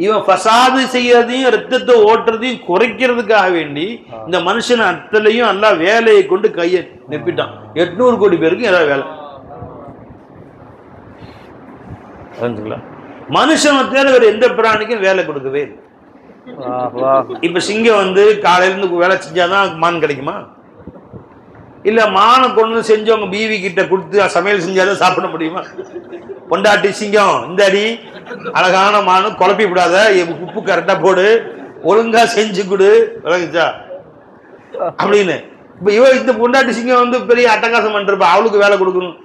இவன் ஃபசாது செய்யறதையும் ரத்தத்தை ஓட்டுறதையும் குறைக்கிறதுக்காக வேண்டி இந்த மனுஷன் அத்தலையும் அல்லாஹ் வேலையை கொண்டு கையை நெப்பிட்டான். 800 கோடி பேருக்கு ஏதாவது வேலை. மனுஷன் தேவை வேற எந்த பிராணிக்கும் வேலை கொடுக்கவே இல்லை. இப்ப சிங்கம் வந்து காலையில இருந்து வேலை செஞ்சாதான் மான் கிடைக்குமா? இல்ல மானை கொண்டு செஞ்சவங்க பீவி கிட்ட கொடுத்து சமையல் செஞ்சாதான் சாப்பிட முடியுமா? பொண்டாட்டி சிங்கம் இந்த அடி அழகான மானு குழப்பி விடாத, உப்பு கரெக்டா போடு, ஒழுங்கா செஞ்சு கொடு, விளங்குச்சா அப்படின்னு. இப்ப இந்த பொண்டாட்டி சிங்கம் வந்து பெரிய அட்டகாசம் பண்றப்ப அவளுக்கு வேலை கொடுக்கணும்.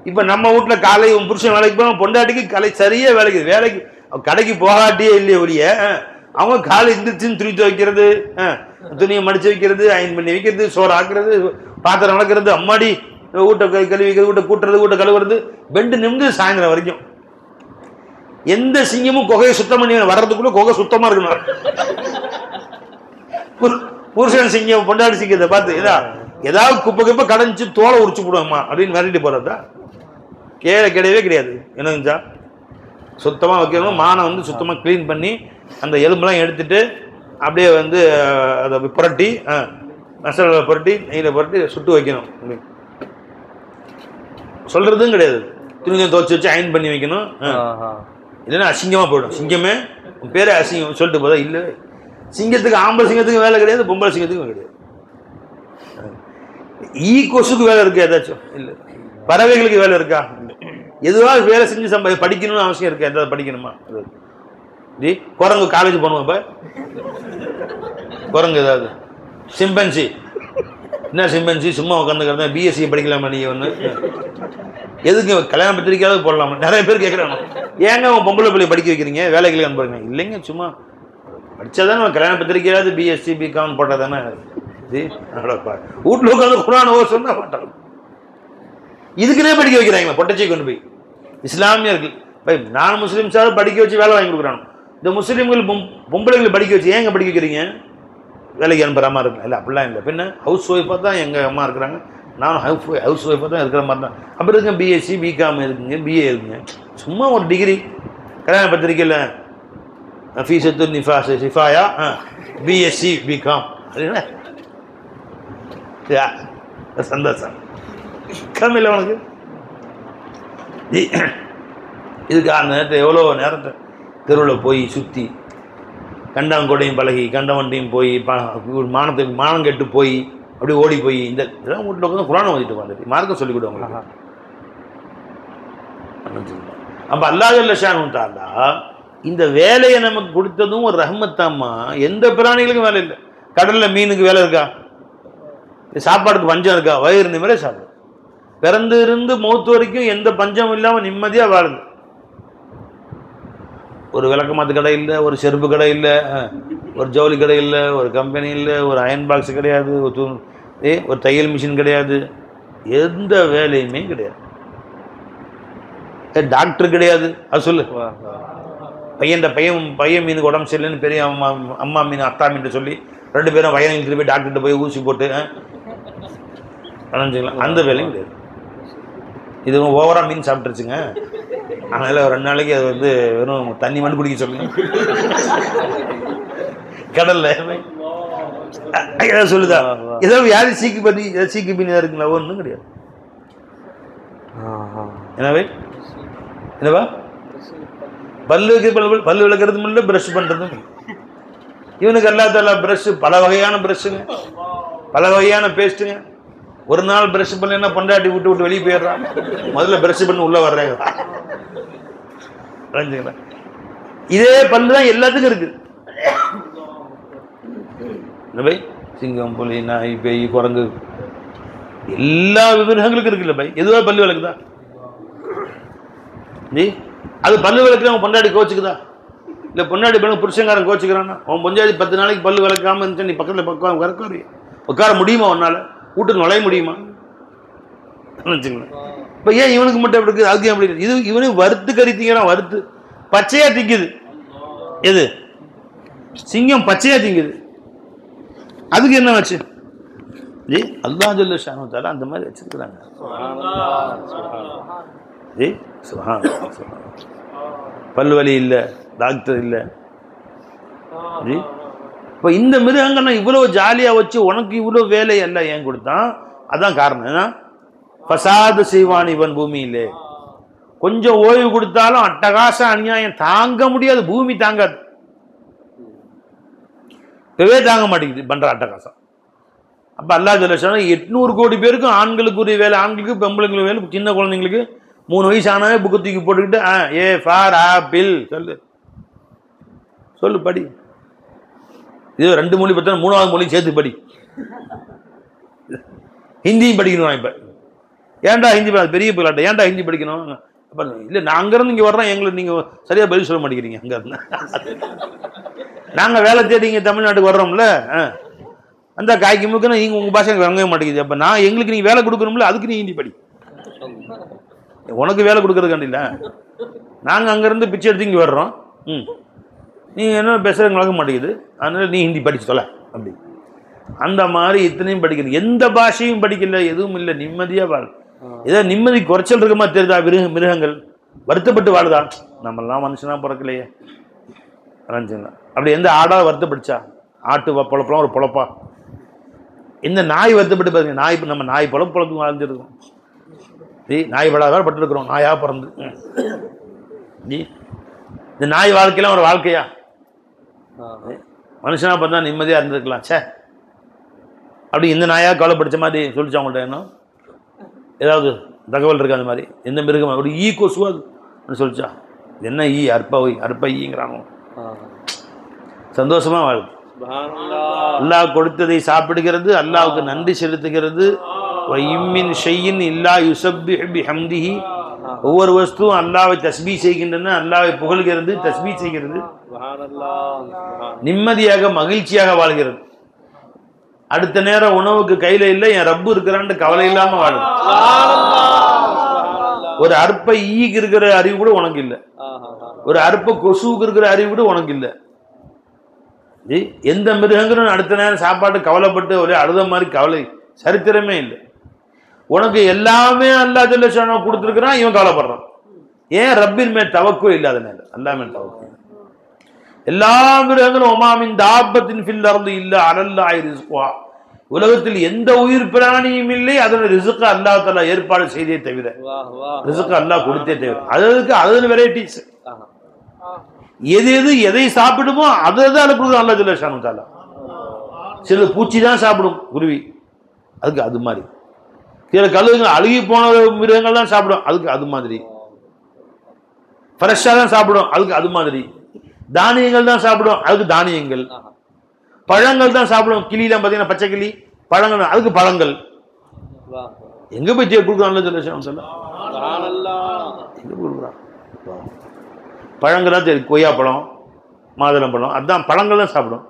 இப்ப நம்ம வீட்டுல காலை புருஷன் வேலைக்கு போனா பொண்டாட்டிக்கு கலை சரியா வேலைக்கு கடைக்கு போகாட்டியே இல்லையே ஒழிய அவங்க காலை எந்திரிச்சுன்னு துணி துவைக்கிறது, துணியை மடிச்சு வைக்கிறது, அயன் பண்ணி வைக்கிறது, சோறு ஆக்குறது, பாத்திரம் வளர்க்கறது, அம்மாடி வீட்டை கழுவி வைக்கிறது, வீட்டை கூட்டுறது, வீட்டை கழுவுறது, பெண்டு நிமிந்து சாயந்தரம் வரைக்கும். எந்த சிங்கமும் குகையை சுத்தம் பண்ணி வர்றதுக்குள்ள குகை சுத்தமா இருக்கணும். புருஷன் சிங்கம் பொண்டாட்டி சிங்கத்தை பார்த்து ஏதாவது குப்பை கடைஞ்சி தோலை உரிச்சு போடுவாங்கம்மா அப்படின்னு விரட்டிட்டு போறதா? கிடையவே கிடையாது. என்னங்கச்சா சுத்தமாக வைக்கணும். மானை வந்து சுத்தமாக க்ளீன் பண்ணி அந்த எலும்பெல்லாம் எடுத்துட்டு அப்படியே வந்து அதை புரட்டி மசாலாவில் புரட்டி நெய்யில் புரட்டி சுட்டு வைக்கணும். சொல்றதும் கிடையாது. துணியை துவச்சி வச்சு அயன் பண்ணி வைக்கணும். இல்லைன்னா அசிங்கமாக போயிடும். சிங்கமே பேரே அசிங்கம் சொல்லிட்டு போதா? இல்லை, சிங்கத்துக்கு ஆம்பளை சிங்கத்துக்கு வேலை கிடையாது, பொம்பளை சிங்கத்துக்கும் கிடையாது. கொசுக்கு வேலை இருக்கு ஏதாச்சும்? இல்லை. பறவைகளுக்கு வேலை இருக்கா? எதுவாக வேலை செஞ்சு படிக்கணும்னு அவசியம் இருக்கா? எதாவது படிக்கணுமா? ஜி குரங்கு காலேஜ் போகணுமா? இப்போ குரங்கு ஏதாவது சிம்பன்சி என்ன சிம்பன்சி சும்மா உட்காந்துக்கிறதா? பிஎஸ்சி படிக்கலாமா நீங்கள்? ஒன்று எதுக்கு கல்யாண பத்திரிக்கையாவது போடலாமா? நிறைய பேர் கேட்குறாங்க, ஏங்க உங்கள் பொம்பளை பிள்ளை படிக்க வைக்கிறீங்க, வேலைக்கு அனுப்புறீங்க? இல்லைங்க, சும்மா படித்தாதானே நம்ம கல்யாண பத்திரிக்கையாவது பிஎஸ்சி பிகாம் போட்டால் தானே ஜி வீட்டில் உட்காந்து குரான் ஓ சொன்னா மாட்டாங்க. இதுக்குன்னே படிக்க வைக்கிறாங்களா பொட்டச்சி கொண்டு போய்? இஸ்லாமியர்கள் நான் முஸ்லீம்ஸாவது படிக்க வச்சு வேலை வாங்கி கொடுக்குறாங்க. இந்த முஸ்லீம்கள் பொம்பளைங்களை படிக்க வச்சு ஏங்க படிக்க வைக்கிறீங்க? வேலைக்கு அனுப்புறாம இருக்கலாம். இல்லை அப்படிலாம் இல்லை. பின்ன ஹவுஸ் ஒய்ஃபாக தான் எங்கள் அம்மா இருக்கிறாங்க, நானும் ஹவுஸ் ஒய்ஃபாக தான் இருக்கிற மாதிரி தான். அப்படி இருக்குங்க பிஎஸ்சி பிகாம் இருக்குங்க, பிஏ இருக்குங்க, சும்மா ஒரு டிகிரி கல்யாண பத்திரிக்கையில் ஃபீஸத்து நிஃபாஸ் சிஃபாயா பிஎஸ்சி பிகாம் அப்படின்னா சந்தோஷம் கம்மியில் உனக்கு. இதுக்கு அந்த நேரத்தை எவ்வளோ நேரத்தை தெருவில் போய் சுற்றி கண்டாங்கொடையும் பழகி கண்டவன்ட்டையும் போய் மானத்துக்கு மானம் கெட்டு போய் அப்படியே ஓடி போய் இந்த இதெல்லாம் வீட்டில் உட்காந்து குரானை ஓதிட்டு வந்துட்டு மார்க்கம் சொல்லிக் கொடுவாங்க. அப்போ அல்லாஹ் ஜல்ல ஷானுஹு தஆலா இந்த வேலையை நமக்கு கொடுத்ததும் ஒரு ரஹ்மத்தாம்மா. எந்த பிராணிகளுக்கும் வேலை இல்லை. கடலில் மீனுக்கு வேலை இருக்கா? சாப்பாடுக்கு பஞ்சம் இருக்கா? வயிறு நிம்மதியே சாப்பிடும். பிறந்து இருந்து மௌத்து வரைக்கும் எந்த பஞ்சம் இல்லாமல் நிம்மதியாக வாழுது. ஒரு விளக்கமாத்து கடை இல்லை, ஒரு செருப்பு கடை இல்லை, ஒரு ஜவுளி கடை இல்லை, ஒரு கம்பெனி இல்லை, ஒரு அயன் பாக்ஸ் கிடையாது, ஒரு தையல் மிஷின் கிடையாது, எந்த வேலையுமே கிடையாது. டாக்டர் கிடையாது. அது சொல்லு. பையன் மீனுக்கு உடம்பு சரியில்லைன்னு பெரிய அம்மா மீன் அத்தா மீன் சொல்லி 2 பேரும் வயலில் திருப்பி டாக்டர்கிட்ட போய் ஊசி போட்டு அணைஞ்சிக்கலாம். அந்த வேலையும் கிடையாது. இது ஓவராக மீன் சாப்பிட்டுருச்சுங்க, அதனால் 2 நாளைக்கு அது வந்து வெறும் தண்ணி மட்டும் குடிக்க சொல்லுங்க கடல்ல ஏதாவது சொல்லுதா? ஏதாவது யாரும் சீக்கு மீன் இருக்குங்களா? ஒன்றும் கிடையாது. என்னவா பல்லுக்கு பல்லு விளக்குறதும் இல்லை, பிரஷ் பண்றதும் இல்லை. இவனுக்கு அல்லா தாலா பிரஷ், பல வகையான பிரஷ்ஷுங்க, பல வகையான பேஸ்ட்டுங்க. ஒரு நாள் பிரஷ் பண்ணா பொண்டாட்டி விட்டு விட்டு வெளியே போயிடுறான். முதல்ல பிரஷ் பண்ணி உள்ள வர்றாங்க. இதே பல்லு தான் எல்லாத்துக்கும் இருக்கு. பை சிங்கம், புலி, நாய், பேய், குரங்கு எல்லா மிருகங்களுக்கும் இருக்குல்ல பை. எதுவா பல்லு விளக்குதா? நீ அது பல்லு விளக்குல அவன் பொண்டாடி கோச்சுக்குதா? இல்லை பொண்டாடி பண்ண புருஷங்காரன் கோச்சுக்கிறான்னா அவன் பொஞ்சாதி 10 நாளைக்கு பல்லு விளக்காம இருந்துச்சு, நீ பக்கத்தில் பக்கம் உட்கார முடியுமா? உன்னால வீட்டுக்கு நுழைய முடியுமா? வச்சுங்களேன். இப்போ ஏன் இவனுக்கு மட்டும் எப்படி இருக்குது, அதுக்கு எப்படி இருக்குது? இது இவனு வறுத்து கறி திங்கிறான், வறுத்து பச்சையா திங்குது. எது? சிங்கம் பச்சையா திங்குது. அதுக்கு என்ன வச்சு? ஜி அல்லாஹ் ஜல்ல ஷானு தஆலா அந்த மாதிரி வச்சிருக்கிறாங்க. ஜி சுப்ஹானல்லாஹ். பல்லு வலி இல்லை, டாக்டர் இல்லை. ஜி இப்போ இந்த மிருகங்கள் நான் இவ்வளோ ஜாலியாக வச்சு உனக்கு இவ்வளோ வேலை எல்லாம் ஏன் கொடுத்தான்? அதான் காரணம். ஏன்னா ஃபசாது செய்வான் இவன் பூமியிலே. கொஞ்சம் ஓய்வு கொடுத்தாலும் அட்டகாச அநியாயம் தாங்க முடியாது, பூமி தாங்காது. இப்பவே தாங்க மாட்டேங்குது பண்ற அட்டகாசம். அப்ப அல்லாஹ் ஜல்ல ஷானஹு 800 கோடி பேருக்கும் ஆண்களுக்குரிய வேலை, ஆண்களுக்கு பெண்களுக்கு வேலை, சின்ன குழந்தைங்களுக்கு 3 வயசு ஆனாவே புக்கு தூக்கி போட்டுக்கிட்டு ஏ ஃபார் ஆப்பிள் சொல்லு படி. இது 2 மொழி பத்தா 3வது மொழி சேர்த்து படி. ஹிந்தியும் படிக்கணும். இப்ப ஏன்டா ஹிந்தி பெரிய பிள்ளாட்ட ஏன்டா ஹிந்தி படிக்கணும்? இல்லை நான் அங்கேருந்து இங்கே வர்றோம், எங்களுக்கு நீங்கள் சரியாக பதில் சொல்ல மாட்டேங்கிறீங்க. அங்கேருந்து நாங்கள் வேலை தேடி இங்கே தமிழ்நாட்டுக்கு வர்றோம்ல, அந்த காய்க்கு முக்குன்னா நீங்கள் உங்கள் பாஷை வாங்கவே மாட்டேங்குது. அப்போ நான் எங்களுக்கு நீங்கள் வேலை கொடுக்கணும்ல, அதுக்கு நீ ஹிந்தி படி. உனக்கு வேலை கொடுக்கறதுக்காண்டில்ல, நாங்கள் அங்கேருந்து பிச்சை எடுத்து இங்கே வர்றோம். நீங்கள் என்ன பேசுகிற வழங்க மாட்டேங்குது, அதனால் நீ ஹிந்தி படிச்சு தொலை அப்படி. அந்த மாதிரி இத்தனையும் படிக்கணும். எந்த பாஷையும் படிக்கல, எதுவும் இல்லை, நிம்மதியாக வாழ். ஏதோ நிம்மதி குறைச்சல் இருக்க மாதிரி தெரியுதா? மிருகங்கள் வருத்தப்பட்டு வாழுதா? நம்மளாம் மனுஷனா பிறக்கலையே. அப்படி எந்த ஆடா வருத்தப்பட்டுச்சா? ஆட்டு பொழப்பெல்லாம் ஒரு பொழப்பா? எந்த நாய் வருத்தப்பட்டு பாருங்க. நாய் நம்ம நாய் பொழப்பு வாழ்ந்துருக்கோம். நாய் படாத பட்டுருக்குறோம், நாயா பிறந்து. இந்த நாய் வாழ்க்கையெல்லாம் ஒரு வாழ்க்கையா? மனுஷனா பார்த்தா நிம்மதியா இருந்திருக்கலாம். சே அப்படி இந்த நாயா கவலைப்படுத்த மாதிரி சொல்லிச்சு அவங்கள்ட்ட. என்ன ஏதாவது தகவல் இருக்கு அந்த மாதிரி? எந்த மிருகம் அப்படி ஈ கொசுவாது சொல்லிச்சா? என்ன ஈ? அற்ப ஈங்கிறாங்க. சந்தோஷமா வாழ்க்கை. அல்லாஹ் கொடுத்ததை சாப்பிடுகிறது, அல்லாஹ்வுக்கு நன்றி செலுத்துகிறது. ஒவ்வொரு வஸ்துவும் அல்லாஹ்வை தஸ்பீஹ் செய்கின்றன, அல்லாஹ்வை புகழ்கிறது, தஸ்பீஹ் செய்கிறது, நிம்மதியாக மகிழ்ச்சியாக வாழ்கிறது. அடுத்த நேரம் உணவுக்கு கையில இல்லை, என் ரப்பு இருக்கிறான்னு கவலை இல்லாம வாழும். ஒரு அற்ப ஈக்கு இருக்கிற அறிவு கூட உனக்கு இல்லை, ஒரு அற்ப கொசுவுக்கு இருக்கிற அறிவு கூட உனக்கு இல்லை. எந்த மிருகங்களும் அடுத்த நேரம் சாப்பாட்டு கவலைப்பட்டு ஒரே அழுத மாதிரி கவலை சரித்திரமே இல்லை. உனக்கு எல்லாமே அல்லாஹ் ஜல்ல ஷானஹு கொடுத்துருக்கிறான், இவன் கவலைப்படுறான். ஏன்? ரப்பின் மேல் தவக்குல் இல்லாத நேரம். அல்லாஹ் மேல் தவக்குல். எல்லா மிருகங்களும் ஒமாமின் தாபத்தின் ஃபில் அர்தி இல்லா அலல்லாஹி ரிஸ்குஹா, உலகத்தில் எந்த உயிர் பிராணியும் இல்லை, அதோட ரிஸ்க அல்லாஹ் தஆலா ஏற்பாடு செய்தே தவிர, ரிஸ்க அல்லாஹ் கொடுத்தே தவிர. அதுக்கு வெரைட்டிஸ். எது எதை சாப்பிடுமோ அதை கொடுக்குறோம் அல்லாஹ் ஜல்ல ஷானஹு தஆலா. சில பூச்சி தான் சாப்பிடும், குருவி, அதுக்கு அது மாதிரி. சில கழுகுங்க அழுகி போன மிருகங்கள் தான் சாப்பிடும், அதுக்கு அது மாதிரி. ஃப்ரெஷ்ஷாக தான் சாப்பிடும், அதுக்கு அது மாதிரி. தானியங்கள் தான் சாப்பிடும், அதுக்கு தானியங்கள். பழங்கள் தான் சாப்பிடும், கிளிலாம் பார்த்தீங்கன்னா பச்சை கிளி பழங்கள், அதுக்கு பழங்கள். எங்க போய் கொடுக்குறான் எங்க கொடுக்குறான்? பழங்கள் தான் தெரியும், கொய்யாப்பழம், மாதுளம்பழம், அதுதான் பழங்கள் தான் சாப்பிடும்.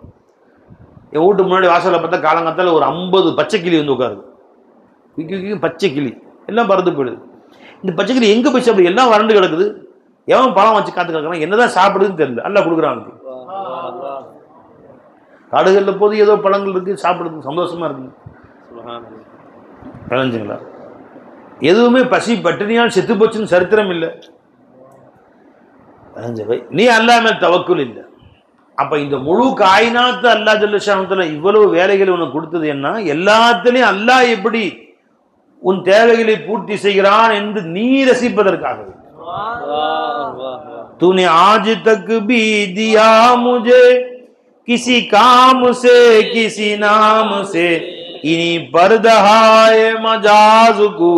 என் வீட்டு முன்னாடி வாசலில் பார்த்தா காலங்காத்தால ஒரு 50 பச்சை கிளி வந்து உட்காருது. பச்சை கிளி எல்லாம் பறந்து போயிடுது. இந்த பச்சை கிளி எங்க போய் சாப்பிடுது? எல்லாம் வறண்டு கிடக்குது. எவன் பழம் வச்சு காத்து கிடக்கிறான், என்னதான் சாப்பிடுதுன்னு தெரியல. அல்ல கொடுக்குறான். காடுகளில் போது ஏதோ பழங்கள் இருக்கு, சாப்பிடுறது சந்தோஷமா இருக்கு. விளைஞ்சுங்களா? எதுவுமே பசி பட்டினியால் செத்து போச்சுன்னு சரித்திரம் இல்லை. நீ அல்லாஹ் மேல் தவக்குல் இல்லை. அப்ப இந்த முழு காயினாத்து அல்லாஹ் ஜல்ல ஷானஹு இவ்வளவு வேலைகளை உனக்கு கொடுத்தது என்ன? எல்லாத்திலையும் அல்லாஹ் எப்படி உன் தேவைகளை பூர்த்தி செய்கிறான் என்று நீ ரசிப்பதற்காக. तूने आज तक भी दिया मुझे किसी काम से किसी नाम से, इन्हीं पर्दहाए मजाज को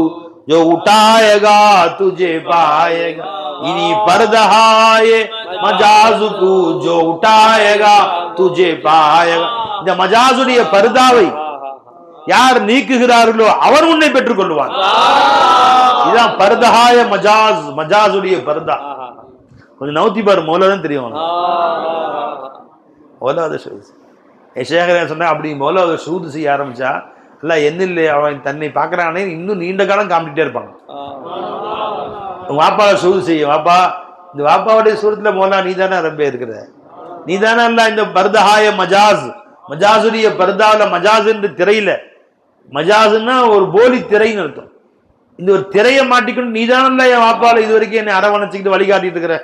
जो उठाएगा तुझे पाएगा, इन्हीं पर्दहाए मजाज को जो उठाएगा तुझे पाएगा. இந்த மஜாசுடைய பர்தாவை யார் நீக்குகிறார்களோ அவர் உன்னை பெற்றுக் கொள்வான். இதான் பர்தஹாய மஜாஸ், மஜாசுடைய பர்தா. கொஞ்சம் நவுத்தி பாரு, மௌலாதான் தெரியும். மௌலாத ஷூது ஷேகர் சொன்னா அப்படி மௌலாத ஷூது செய்ய ஆரம்பிச்சா இல்ல என்னில்லை அவன் தன்னை பார்க்கறானே இன்னும் நீண்ட காலம் காமிட்டே இருப்பாங்க. உங்க வாப்பாவை ஷூது செய்ய, வாப்பா இந்த வாப்பாவுடைய சூரத்துல மௌலா நீ தானே ரப்பே இருக்கிற, நீ தானே அல்ல இந்த பர்தஹாய மஜாஸ், மஜாசுடைய பர்தாவில மஜாஸ் என்று திரையில, மஜாஸ்னா ஒரு போலி திரைன்னு அர்த்தம். இந்த ஒரு திரையை மாட்டிக்கணும், நீ தானே என் வாப்பால இது வரைக்கும் என்னை அரவணைச்சிக்கிட்டு வழிகாட்டிட்டு இருக்கிற.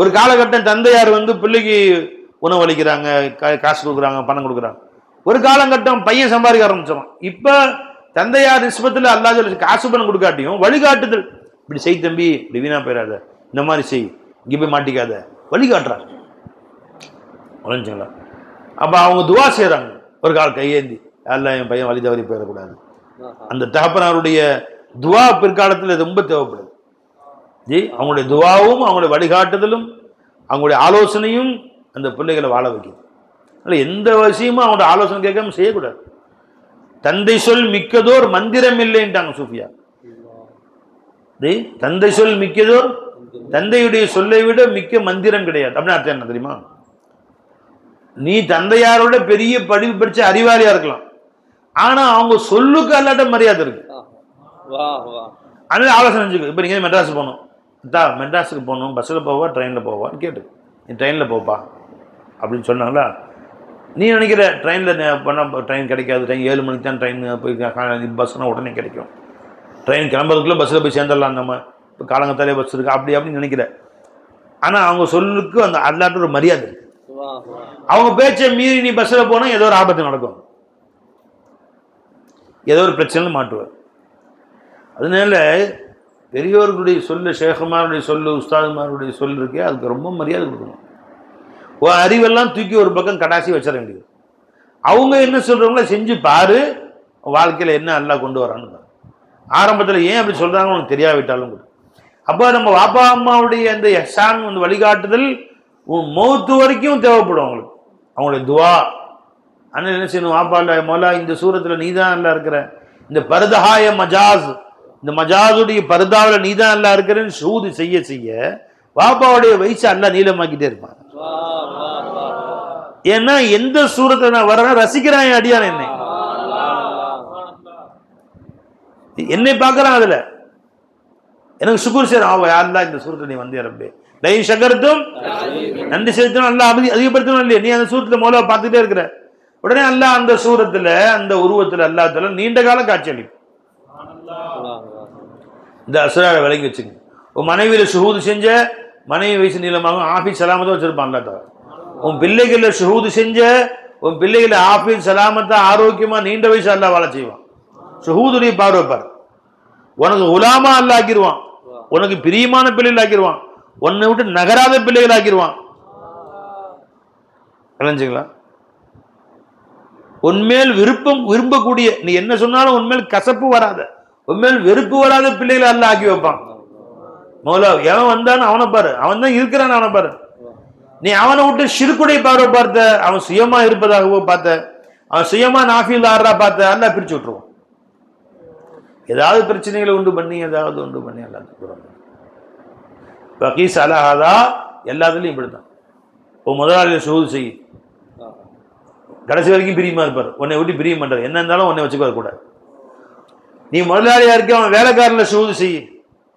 ஒரு காலகட்டம் தந்தையார் பிள்ளைக்கு உணவு அளிக்கிறாங்க, காசு கொடுக்குறாங்க, பணம் கொடுக்குறாங்க. ஒரு காலகட்டம் பையன் சம்பாதிக்க ஆரம்பிச்சிடும். இப்ப தந்தையார் நிஸ்பத்தில் அல்லா சொல்லி காசு பணம் கொடுக்காட்டியும் வழிகாட்டுதல், இப்படி செய் தம்பி, இப்படி வீணா போயிடாத, இந்த மாதிரி செய், இங்க போய் மாட்டிக்காத, வழிகாட்டுறாங்க. வளைஞ்சுங்களா? அப்ப அவங்க துவா செய்யறாங்க ஒரு கால கையேந்தி, அல்ல என் பையன் வழி தவறி போயிடக்கூடாது. அந்த தகப்பனாருடைய துவா பிற்காலத்தில் ரொம்ப தேவைப்படுது. அவங்களுடைய துவாவும் அவங்களுடைய வழிகாட்டுதலும் அவங்களுடைய ஆலோசனையும் அந்த பிள்ளைகளை வாழ வைக்குது. எந்த விஷயமும் அவங்களோட ஆலோசனை கேட்காம செய்யக்கூடாது. தந்தை சொல் மிக்கதோர் மந்திரம் இல்லைன்ட்டாங்க சூஃபியா. தந்தை சொல் மிக்கதோர், தந்தையுடைய சொல்லை விட மிக்க மந்திரம் கிடையாது. அப்படின்னு அர்த்தம் என்ன தெரியுமா? நீ தந்தையாரோட பெரிய படிப்பு படிச்ச அறிவாளியா இருக்கலாம், ஆனா அவங்க சொல்லுக்கு அல்லாட்ட மரியாதை இருக்கு. அதனால ஆலோசனை செஞ்சுக்க. இப்ப நீங்க மெட்ராஸ் போகணும், மெட்ராஸுக்கு போகணும், பஸ்ஸில் போவா ட்ரெயினில் போவான்னு கேட்டு, நீ ட்ரெயினில் போப்பா அப்படின்னு சொன்னாங்களா? நீ நினைக்கிற ட்ரெயினில் பண்ணால் ட்ரெயின் கிடைக்காது, ட்ரெயின் 7 மணிக்கு தான் ட்ரெயின் போய் பஸ்னால் உடனே கிடைக்கும், ட்ரெயின் கிளம்புறதுக்குள்ளே பஸ்ஸில் போய் சேர்ந்துடலாம், நம்ம இப்போ காலங்கத்தாலே பஸ் இருக்கு, அப்படி அப்படின்னு நினைக்கிற. ஆனால் அவங்க சொல்லுக்கு அந்த அல்லாட்ட ஒரு மரியாதை இருக்கு. அவங்க பேச்சை மீறி நீ பஸ்ஸில் போனால் ஏதோ ஒரு ஆபத்து நடக்கும், ஏதோ ஒரு பிரச்சனை மாட்டுவார். அதனால பெரியோர்களுடைய சொல்லு, ஷேகுமாருடைய சொல்லு, உஸ்தாதுமாருடைய சொல்லு இருக்கே, அதுக்கு ரொம்ப மரியாதை கொடுக்கணும். அறிவெல்லாம் தூக்கி ஒரு பக்கம் கடாசி வச்சிட வேண்டியது. அவங்க என்ன சொல்றாங்களோ செஞ்சு பாரு, வாழ்க்கையில என்ன அல்லாஹ் கொண்டு வரான்னு. ஆரம்பத்தில் ஏன் அப்படி சொல்றாங்க உனக்கு தெரியாவிட்டாலும் கூட. அப்போ நம்ம வாப்பா அம்மாவுடைய அந்த எஹ்சான் வழிகாட்டுதல் மௌத்து வரைக்கும் தேவைப்படும் அவங்களுக்கு, அவங்களுடைய துவா. ஆனால் என்ன செய்யணும்? வாப்பா இல்ல மோலா, இந்த சூரத்தில் நீதான் நல்லா இருக்கிற, இந்த பர்தஹாய மஜாஸ், இந்த மஜாசுடைய பர்தாவில் நீதான் நல்லா இருக்கிறேன்னு சூது செய்ய செய்ய வாப்பாவுடைய வயசு அல்லா நீளமாக்கிட்டே இருப்பான். ஏன்னா எந்த சூரத்தை நான் வர ரசிக்கிறான் அடியான என்னை பார்க்கறான், அதுல எனக்கு சுக்குர் செய்யறான். அல்லா இந்த சூரத்தை நீ வந்து ரப்பே லை ஷகர்தும், நன்றி செலுத்தணும், அல்லா அதிகப்படுத்தணும் இல்லையா? நீ அந்த சூரத்துல மௌலா பார்த்துட்டே இருக்கிற உடனே அல்லாஹ் அந்த சூரத்துல அந்த உருவத்துல அல்லாஹ் தஆலா நீண்ட காலம் காட்சி அளிக்கும். இந்த அஸ்ராரை விளங்கி வச்சுங்க. உன் மனைவியில ஷுஹூது செஞ்ச மனைவி வயசு நீளமாகும், ஆஃபீஸ் சலாமத்தா வச்சிருப்பான் அல்லாஹ் தஆலா. உன் பிள்ளைகள ஷுஹூது செஞ்ச உன் பிள்ளைகளை ஆஃபீஸ் சலாமத்தா ஆரோக்கியமா நீண்ட வயசு அல்லாஹ் வாழ செய்வான். ஷுஹூதுடைய பார்வை பார். உனக்கு உலாமா அல்லாஹ் ஆக்கிடுவான், உனக்கு பிரியமான பிள்ளைகள் ஆக்கிடுவான், உன்னை விட்டு நகராத பிள்ளைகள் ஆக்கிடுவான். விளைஞ்சுங்களா? உன்மேல் விரும்பக்கூடிய, நீ என்ன சொன்னாலும் உன்மேல் கசப்பு வராத, உன்மேல் வெறுப்பு வராத பிள்ளைகளை அல்லாஹ் ஆக்கி வைப்பான். மௌலா எவன் வந்தான்னு அவனை பாரு, அவன் தான் இருக்கிறான் அவனை பாரு. நீ அவனை விட்டு ஷிர்குடைய பார்வை பார்த்த, அவன் சுயமா இருப்பதாகவோ பார்த்த, அவன் சுயமா நாஃபில் ஆடுறா பார்த்த, அல்லாஹ் பிரிச்சு விட்டுருவான். ஏதாவது பிரச்சனைகளை உண்டு பண்ணி எல்லாத்துக்கும் பகீஸ் அலஹாதா எல்லாத்துலையும் இப்படித்தான். உன் முதலாளியை ஷுஹூது செய், கடைசி வரைக்கும் பிரியமா இருப்பார், உன்னை விட்டு பிரிய மாட்டார், என்ன இருந்தாலும் உன்னை வச்சுக்க கூடாது. நீ முதலாளியா இருக்க, அவன் வேலைக்காரல ஷுஹூது செய்.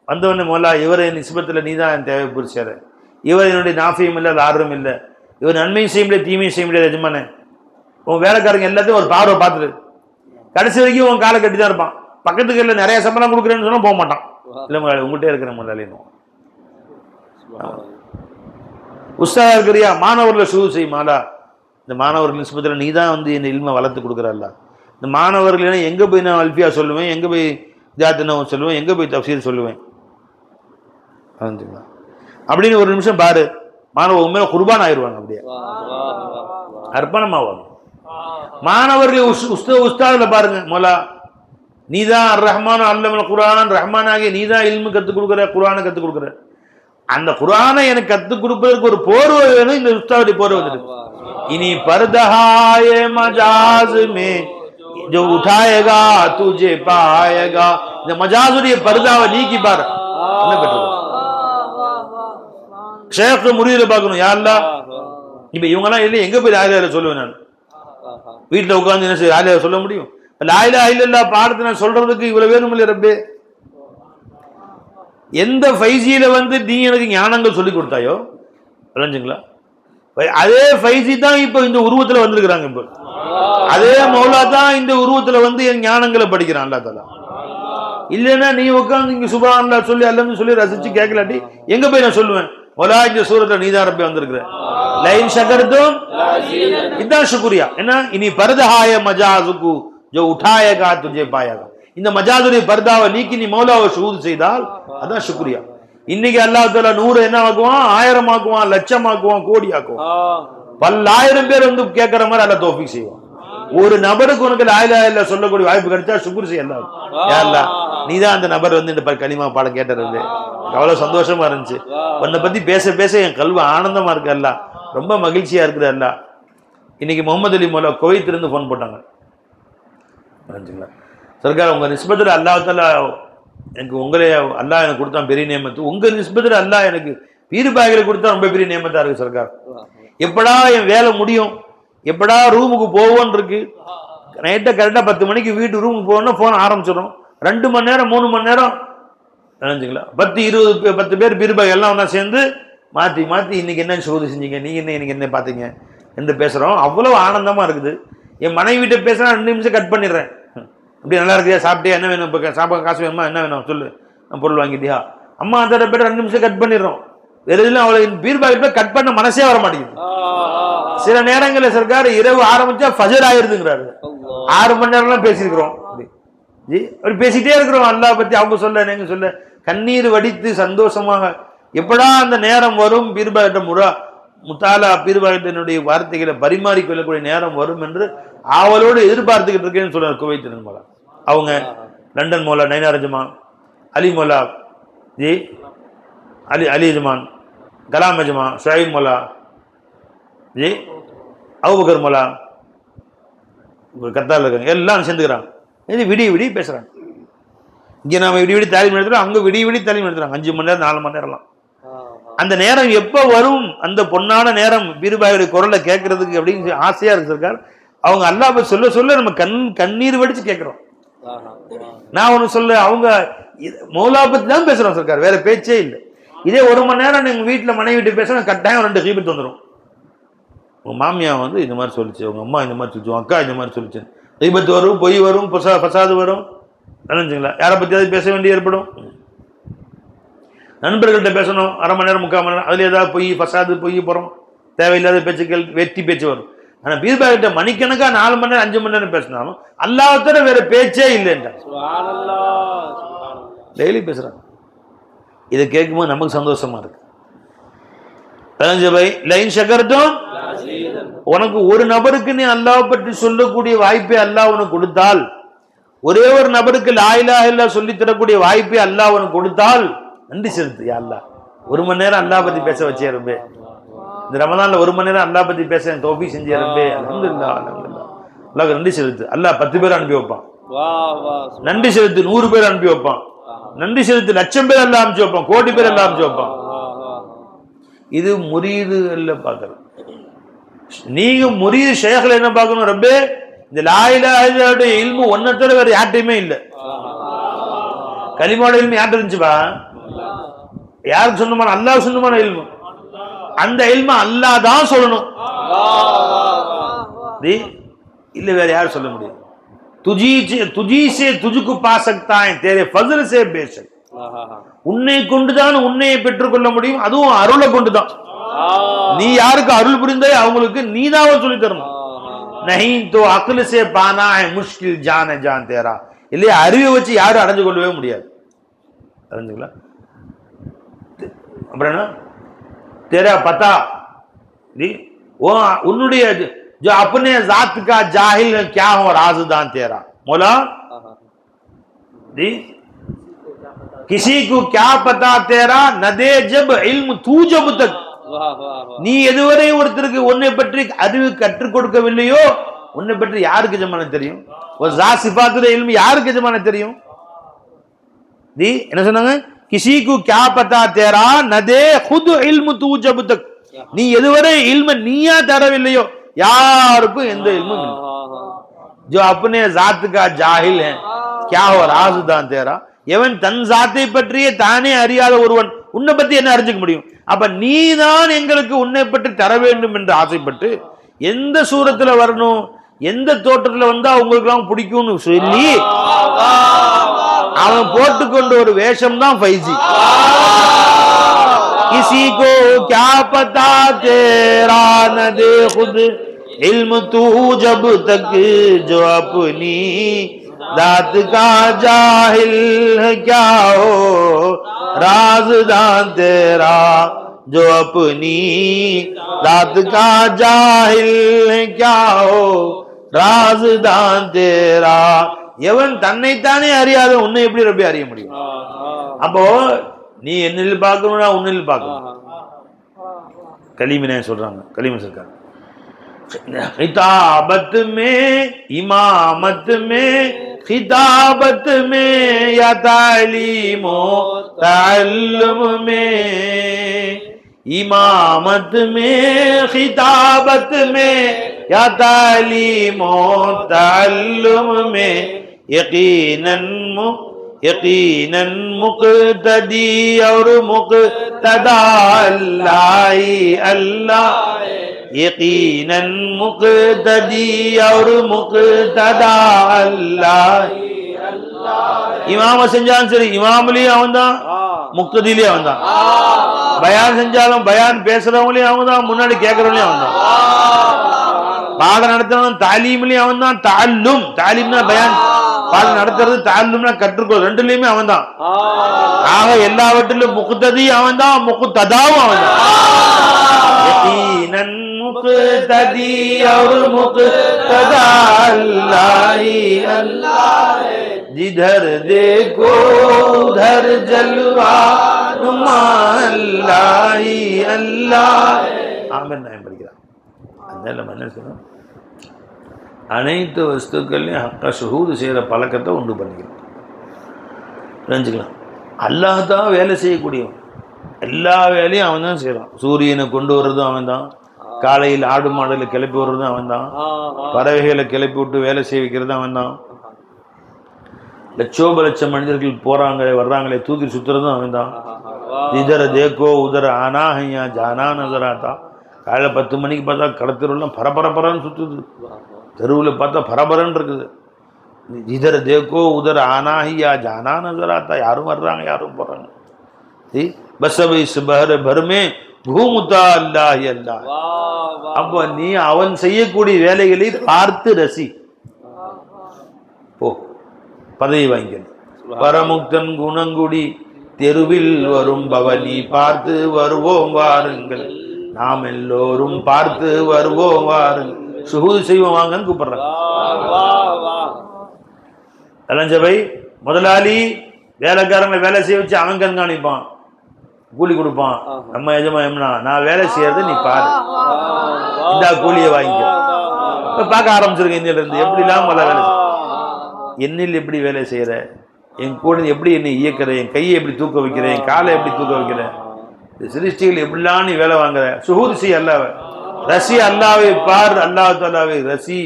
வந்தவொடனே மொல்லா இவரை நிஸ்பத்தில் நீ தான் என் தேவை புரிச்சார, இவர் என்னுடைய நாஃபியும் இல்லை, ஆர்வம் இல்லை, இவர் நன்மையும் செய்ய முடியாது தீமையும் செய்ய முடியாது எஜமானே. உன் வேலைக்காரங்க எல்லாத்தையும் ஒரு பார்வை பார்த்துரு, கடைசி வரைக்கும் உன் காலை கட்டி தான் இருப்பான். பக்கத்துக்கு இல்லை நிறைய சம்பளம் கொடுக்குறேன்னு சொன்னா போக மாட்டான். இல்லை முதலாளி உங்கள்கிட்ட இருக்கிற முதலாளின்னு. உஸ்தாதா இருக்கிறியா, மாணவர்களை ஷுஹூது செய் மாலா, இந்த மாணவர்கள் நிஸ்பத்தில் நீ தான் இந்த இல்மை வளர்த்து கொடுக்குறல்ல. இந்த மாணவர்கள் எங்கே போய் நான் அல்ஃபியா சொல்லுவேன், எங்கே போய் ஜாத்தினவும் சொல்லுவேன், எங்கே போய் தஃசீர் சொல்லுவேன். அப்படின்னு ஒரு நிமிஷம் பாரு, மாணவ உண்மையில குர்பான் ஆயிடுவாங்க, அப்படியே அர்ப்பணமாவாங்க. மாணவர்கள் உஸ்தாதுல பாருங்க, மொலா நீதான் ரஹ்மான் அல்லமல் குர்ஆன், ரஹ்மான் ஆகிய நீதான் இல்மு கத்துக் கொடுக்குற, குர்ஆனை கத்துக் கொடுக்குற. அந்த குர்ஆனை எனக்கு கத்துக் கொடுப்பதற்கு ஒரு போர்வை வேணும். இந்த உஸ்தாவுடைய போர்வை வந்துருக்கு. இனி பர்தஹாயே மஜாஸ் மே ஜோ உठाएगा तुझे पाएगा. இந்த மஜாஸுடைய பர்தாவை நீக்கி பாரு, என்ன பெற்றது. ஷேக் முரீத பார்க்கணும், யா அல்லாஹ். இப்ப இவங்க எல்லாம் இல்லை, எங்க போய் லா இலாஹ இல்லல்லாஹ் சொல்லுவேன் நான்? வீட்டுல உட்கார்ந்து என்ன செய்ய லா இலாஹ சொல்ல முடியும்? லா இலாஹ இல்லல்லாஹ் பாடத்தை நான் சொல்றதுக்கு இவ்வளவு வேணும் இல்ல ரப்பே? எந்த ஃபைசியில வந்து நீ எனக்கு ஞானங்கள் சொல்லி கொடுத்தாயோ, விளங்குங்களா, அதே ஃபைசி தான் இப்ப இந்த உருவத்துல வந்திருக்கிறாங்க. இப்ப அதே மௌலா தான் இந்த உருவத்துல வந்து என் ஞானங்களை படிக்கிறான் அல்லாஹ் தஆலா. இல்லைன்னா நீ உட்கார்ந்து இங்க சுப்ஹானல்லாஹ் சொல்லி அல்லாஹ்னு சொல்லி ரசிச்சு கேட்கலாட்டி எங்க போய் நான் சொல்லுவேன்? மௌலா இந்த சூரத்துல நீதான் ரப்பே வந்திருக்கிற. லைன் ஷகர்தும் இதான் ஷுக்ரியா. என்ன இனி பர்தஹாய மஜாஸுகு ஜோ உठाएगा तुझे पाएगा. இந்த மஜாதுடைய பர்தாவை நீக்கி நீ மௌலாவை ஷுஹூத் செய்தால் அதான் ஷுக்ரியா. இன்னைக்கு அல்லாஹ் தஆலா 100 என்ன ஆக்குவான், 1000 ஆக்குவான், லட்சம் ஆக்குவான், கோடி ஆக்குவான். பல்லாயிரம் பேர் வந்து கேட்கிற மாதிரி அல்லாஹ் தௌஃபீக் செய்வான். ஒரு நபருக்கு உனக்கு லா இலாஹ இல்லல்லாஹ் சொல்லக்கூடிய வாய்ப்பு கிடைச்சா சுக்ர் செய்ய அல்லாஹ். யா அல்லாஹ் நீதான் அந்த நபர் வந்து இந்த கலிமா பாடம் கேட்டறது. அவ்வளவு சந்தோஷமா இருந்துச்சு. உன்னை பத்தி பேச பேச என் கல்வி ஆனந்தமா இருக்கு அல்லாஹ், ரொம்ப மகிழ்ச்சியா இருக்குது அல்லாஹ். இன்னைக்கு முகமது அலி மௌலா குவைத்திலிருந்து ஃபோன் போட்டாங்க. சர்க்கார் உங்க நிஸ்பத்தில் அல்லாஹ் தஆலா எனக்கு உங்களே அல்லாஹ் எனக்கு கொடுத்தான் பெரிய நியமத்து. உங்க நிஸ்பத்தில் அல்லாஹ் எனக்கு பீர்பாய்களை கொடுத்தா ரொம்ப பெரிய நியமத்தா இருக்கு சர்க்கார். எப்படா என் வேலை முடியும், எப்படா ரூமுக்கு போவோன்னு இருக்கு. நைட்டை கரெக்டாக 10 மணிக்கு வீட்டு ரூமுக்கு போகணும்னா ஃபோன் ஆரம்பிச்சிடும். 2 மணி நேரம் 3 மணி நேரம் நினைச்சுங்களா, 10 பேர் பீர்பாய் எல்லாம் ஒன்றா சேர்ந்து மாற்றி மாற்றி இன்னைக்கு என்ன சோது செஞ்சீங்க, நீங்க என்ன இன்னைக்கு என்ன பார்த்தீங்க என்று பேசுகிறோம். அவ்வளோ ஆனந்தமாக இருக்குது. என் மனைவிட்ட பேசுனா 2 நிமிஷம் கட் பண்ணிடுறேன். அப்படி நல்லா இருக்கியா, சாப்பிட்டியா, என்ன வேணும், இப்போ சாப்பாடு காசு வேணுமா, என்ன வேணும் சொல்லு, நான் பொருள் வாங்கிட்டியா, அம்மா அந்த பேர் 2 நிமிஷம் கட் பண்ணிடுறோம். வேற எதுவும் அவளை பீர்பாய் கட் பண்ண மனசே வர மாட்டேங்குது. சில நேரங்களில் சர்க்கார் இரவு ஆரம்பிச்சா ஃபஜர் ஆயிருதுங்கிறாரு. 6 மணி நேரம்லாம் பேசியிருக்கிறோம். அப்படி பேசிட்டே இருக்கிறோம் அல்லாஹ் பத்தி, அவங்க சொல்ல நீங்க சொல்ல, கண்ணீர் வடித்து சந்தோஷமாக எப்படா அந்த நேரம் வரும், பீர்பாயிட்ட முத்தாலா பீர்பாயிட்டனுடைய வார்த்தைகளை பரிமாறி கொள்ளக்கூடிய நேரம் வரும் என்று ஆவலோடு எதிர்பார்த்துக்கிட்டு இருக்கேன்னு சொல்றாரு குவைத்தின் மோலா. அவங்க லண்டன் மோலா நைனார் ஜமான், அலி மோலா ஜி, அலி ஜமான், கலாம் ஜமான், ஷுஐப் மோலா ஜி, அபூபக்கர் மோலா கத்தாரில் இருக்காங்க, எல்லாம் சேர்ந்துக்கிறாங்க. இது விடிய விடிய பேசுறாங்க. இங்கே நாம விடிய விடி தாலீம் எடுத்துறோம், அங்கே விடிய விடி தாலீம் எடுத்துறாங்க. 5 மணி நேரம் 4 மணி நேரம்லாம். அந்த நேரம் எப்போ வரும், அந்த பொன்னான நேரம் பீர்பாயுடைய குரலை கேட்கறதுக்கு அப்படின்னு ஆசையா இருக்கு சர்க்கார். அவங்க அல்லாஹ் சொல்ல சொல்ல நம்ம கண்ணீர் வடிச்சு கேட்கிறோம். நான் ஒன்று சொல்ல, அவங்க மௌலா பத்தி தான் பேசுறோம் சர்க்கார், வேற பேச்சே இல்லை. இதே 1 மணி நேரம் நீங்க வீட்டில் மனைவி விட்டு பேசுனா கட்டாயம் 2 கீபத்து வந்துடும். உங்க மாமியா வந்து இந்த மாதிரி சொல்லிச்சு, உங்க அம்மா இந்த மாதிரி சொல்லிச்சு, அக்கா இந்த மாதிரி சொல்லிச்சு, கீபத்து வரும், பொய் வரும், பசாது வரும், நினைச்சுங்களா, யாரை பத்தியாவது பேச வேண்டி ஏற்படும். நண்பர்கள்ட்ட பேசணும் 1/2 மணி நேரம் 3/4 மணி நேரம், அதுல ஏதாவது பொய் பசாது பொய் போகிறோம், தேவையில்லாத பேச்சுக்கள், வெட்டி பேச்சு வரும். ஆனா பீர்பாய்கிட்ட மணிக்கணக்கா 4 மணி நேரம் 5 மணி நேரம் பேசினாலும் அல்லாஹ்வோட வேற பேச்சே இல்லைன்றார். டெய்லி பேசுறாங்க. இதை கேட்கும்போது நமக்கு சந்தோஷமா இருக்கு. லைன் ஷகர்தும், உனக்கு ஒரு நபருக்கு நீ அல்லாஹ் பற்றி சொல்லக்கூடிய வாய்ப்பை அல்லாஹ் உனக்கு கொடுத்தால், ஒரே ஒரு நபருக்கு லா இலாஹ இல்லல்லாஹ் சொல்லி தரக்கூடிய வாய்ப்பை அல்லாஹ் உனக்கு கொடுத்தால் நன்றி செலுத்து. யா அல்லாஹ் 1 மணி நேரம் அல்லாஹ் பத்தி பேச வச்சே ரப்பே, இந்த ரமலான்ல 1 மணி நேரம் அல்லாஹ் பத்தி பேச தௌஃபீக் செஞ்சே ரப்பே, அல்ஹம்துலில்லாஹ் அல்ஹம்துலில்லாஹ். அல்லாஹ்க்கு நன்றி செலுத்து. அல்லாஹ் 10 பேர் அனுப்பி வைப்பான். நன்றி செலுத்து 100 பேர் அனுப்பி வைப்பான். நன்றி செலுத்து 1,00,000 பேர் எல்லாம் அனுப்பிச்சு வைப்பான், கோடி பேர் எல்லாம் அனுப்பிச்சு வைப்பான். இது முரீது அல்ல பார்க்கறது. நீங்க முரீது ஷேக்ல என்ன பார்க்கணும், ரப்பே இந்த லா இலாஹ இல்லல்லாஹ் இல்மு ஒன்ன தவிர வேற யார்ட்டையுமே இல்லை. கலிமாவோட இல்மு யார்ட்ட இருந்துச்சுப்பா, யாருக்கு சொந்தமான, அல்லாஹ் சொந்தமான இல்மு. அந்த இல்மு அல்லாஹ் தான் சொல்லணும், இல்ல வேற யாரும் சொல்ல முடியாது. तुझी से तुझको पा सकता है तेरे फजल से बेशक. உன்னை கொண்டுதான் உன்னையை பெற்றுக்கொள்ள முடியும், அதுவும் அருளை கொண்டுதான். நீ யாருக்கு அருள் புரிந்தாய் அவங்களுக்கு நீதான் சொல்லி தரணும். नहीं तो अक्ल से पाना है मुश्किल जान है जान तेरा. இல்லையா, அறிவை வச்சு யாரும் அடைஞ்சு கொள்ளவே முடியாது. அறிஞ்சுங்களா? அப்புறம் என்ன, तेरा पता वो उन्नुடைய जो अपने जात का जाहिल है क्या हो राज़दान तेरा मौला जी किसी को क्या पता तेरा न दे जब इल्म तू जब तक நீ எதுவரை ஒருத்தருக்கு உன்னை பற்றி அறிவு கற்றுக் கொடுக்கவில்லையோ உன்னை பற்றி யாருக்கு ஜமான தெரியும் ஒரு ज़ात सिफातुल इल्म யாருக்கு ஜமான தெரியும் दी என்ன சொன்னாங்க किसी को क्या पता तेरा न दे खुद इल्म तू जब तक நீ எதுவரை இல்ம நீயா தரவில்லையோ யாருக்கும் எந்த இல்மும் இல்லை जो अपने जात का जाहिल है क्या हो राज़दान तेरा எவன் தன் ஜாத்தை பற்றியே தானே அறியாத ஒருவன் உன்னை பத்தி என்ன அறிஞ்சிக்க முடியும் அப்ப நீதான் எங்களுக்கு உன்னை பற்றி தர வேண்டும் என்று ஆசைப்பட்டு எந்த சூரத்துல வரணும் எந்த தோற்றத்துல வந்தா உங்களுக்கு எல்லாம் பிடிக்கும்னு சொல்லி அவன் போட்டுக்கொண்ட ஒரு வேஷம் தான் ஃபைஜி किसी को क्या पता तेरा न दे खुद इल्म तू जब तक जो अपनी दात का जाहिल है क्या हो राज़दान तेरा जो अपनी दात का जाहिल है क्या हो राज़दान तेरा எவன் தன்னைத்தானே அறியாத உன்னை எப்படி ரப்பி அறிய முடியும் அப்போ நீ என்னில் பார்க்கணும்னா உன்னில் பார்க்கணும் கலீமினே சொல்றாங்க கலீம் सरकार खिताबत में इमामत में खिताबत में या तालीमो ताल्लुम में इमामत में खिताबत में या तालीमो ताल्लुम में यकीनन मुक़तदी और मुक़तदा अल्लाह अल्लाह यकीनन मुक़तदी और मुक़तदा अल्लाह இமாம செஞ்சாலும் சரி இமாம்லயும் அவன் தான் முக்ததிலயும் அவன் தான் பயான் செஞ்சாலும் பயான் பேசுறவங்களையும் அவன் தான் முன்னாடி கேட்கறவங்களையும் அவன் தான் பாடம் நடத்துறவன் தாலீம்லயும் அவன் தான் தாலீம்னா பயான் பாடம் நடத்துறது தாலீம்னா கற்றுக்கோ ரெண்டுலயுமே அவன் தான் ஆக எல்லாவற்றிலும் முக்ததி அவன் தான் முக்ததாவும் அவன் தான் யகீனன் मुक़तदी और मुक़तदा अल्लाह अल्लाह जिधर देखो उधर जलवा नुमा अल्लाह अल्लाह ஆமென் நான் படிக்கிறேன் அதனால நம்ம என்ன சொல்றோம் அனைத்து வஸ்துக்களையும் ஹக்க ஷுஹூத் செய்யற பழக்கத்தை உண்டு பண்ணிக்கிறோம் தெரிஞ்சுக்கலாம் அல்லாஹ் தான் வேலை செய்யக்கூடியவன் எல்லா வேலையும் அவன் தான் செய்யறான் சூரியனை கொண்டு வர்றதும் அவன் தான் காலையில் ஆடு மாடலை கிளப்பி விடுறதும் அவன் தான் பறவைகளை கிளப்பி விட்டு வேலை செய்ய வைக்கிறதும் அவன் தான் லட்சம் மனிதர்கள் போறாங்க வர்றாங்களே தூக்கி சுத்துறதும் அவன் தான் இதர தேக்கோ உதர ஆனா ஹையா ஜானா நகராத்தா காலையில் 10 மணிக்கு பார்த்தா கடத்தெருவெல்லாம் பரபரன்னு சுத்துது தெருவில் பார்த்தா பரபரன்னு இருக்குது இதர தேக்கோ உதர ஆனா ஹையா ஜானா நகராத்தா யாரும் வர்றாங்க யாரும் போறாங்க பஸ் அபை பஹர் பர்மே பூமுத்தா அல்லாஹ் அல்லாஹ் அப்போ நீ அவன் செய்யக்கூடிய வேலைகளை பார்த்து ரசி போ பதவி வாங்கிக்கணும் பரமுக்தன் குணங்குடி தெருவில் வரும் பவனி பார்த்து வருவோம் வாருங்கள் நாம் எல்லோரும் பார்த்து வருவோம் வாருங்கள் ஷுஹூத் செய்வோம் வாங்கன்னு கூப்பிடுறாங்க அலஞ்சபை முதலாளி வேலைக்காரங்களை வேலை செய்ய வச்சு அவன் கண்காணிப்பான் கூலி கொடுப்பான் நம்ம எஜமானா நான் வேலை செய்யறது நீ பாரு இந்த கூலியை வாங்கிக்க இப்ப பார்க்க ஆரம்பிச்சிருக்க இன்னில இருந்து எப்படி இல்லாம வேலை செய்ய என்னில் எப்படி வேலை செய்யற என் கூட எப்படி என்னை இயக்கிற என் கையை எப்படி தூக்க வைக்கிற என் காலை எப்படி தூக்க வைக்கிற சிருஷ்டிகள் எப்படிலாம் நீ வேலை வாங்குற ஷுஹூத் செய் அல்லாஹ் ரசி அல்லாஹ்வை பார் அல்லாஹ் தஆலாவை ரசி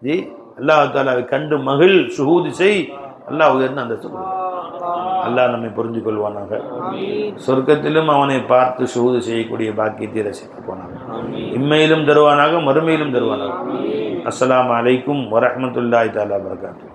ஜி அல்லாஹ் தஆலாவை கண்டு மகிழ் ஷுஹூத் செய் அல்லாஹ் உயர்ந்த அந்த அல்லாஹ் நம்மை புரிந்து கொள்வானாக சொர்க்கத்திலும் அவனை பார்த்து ஷுஹூத் செய்யக்கூடிய பாக்கியத்தை ரசிக்க போனாங்க இம்மையிலும் தருவானாக மறுமையிலும் தருவானாக அஸ்ஸலாமு அலைக்கும் வரஹ்மத்துல்லாஹி தஆலா வபரகாத்துஹு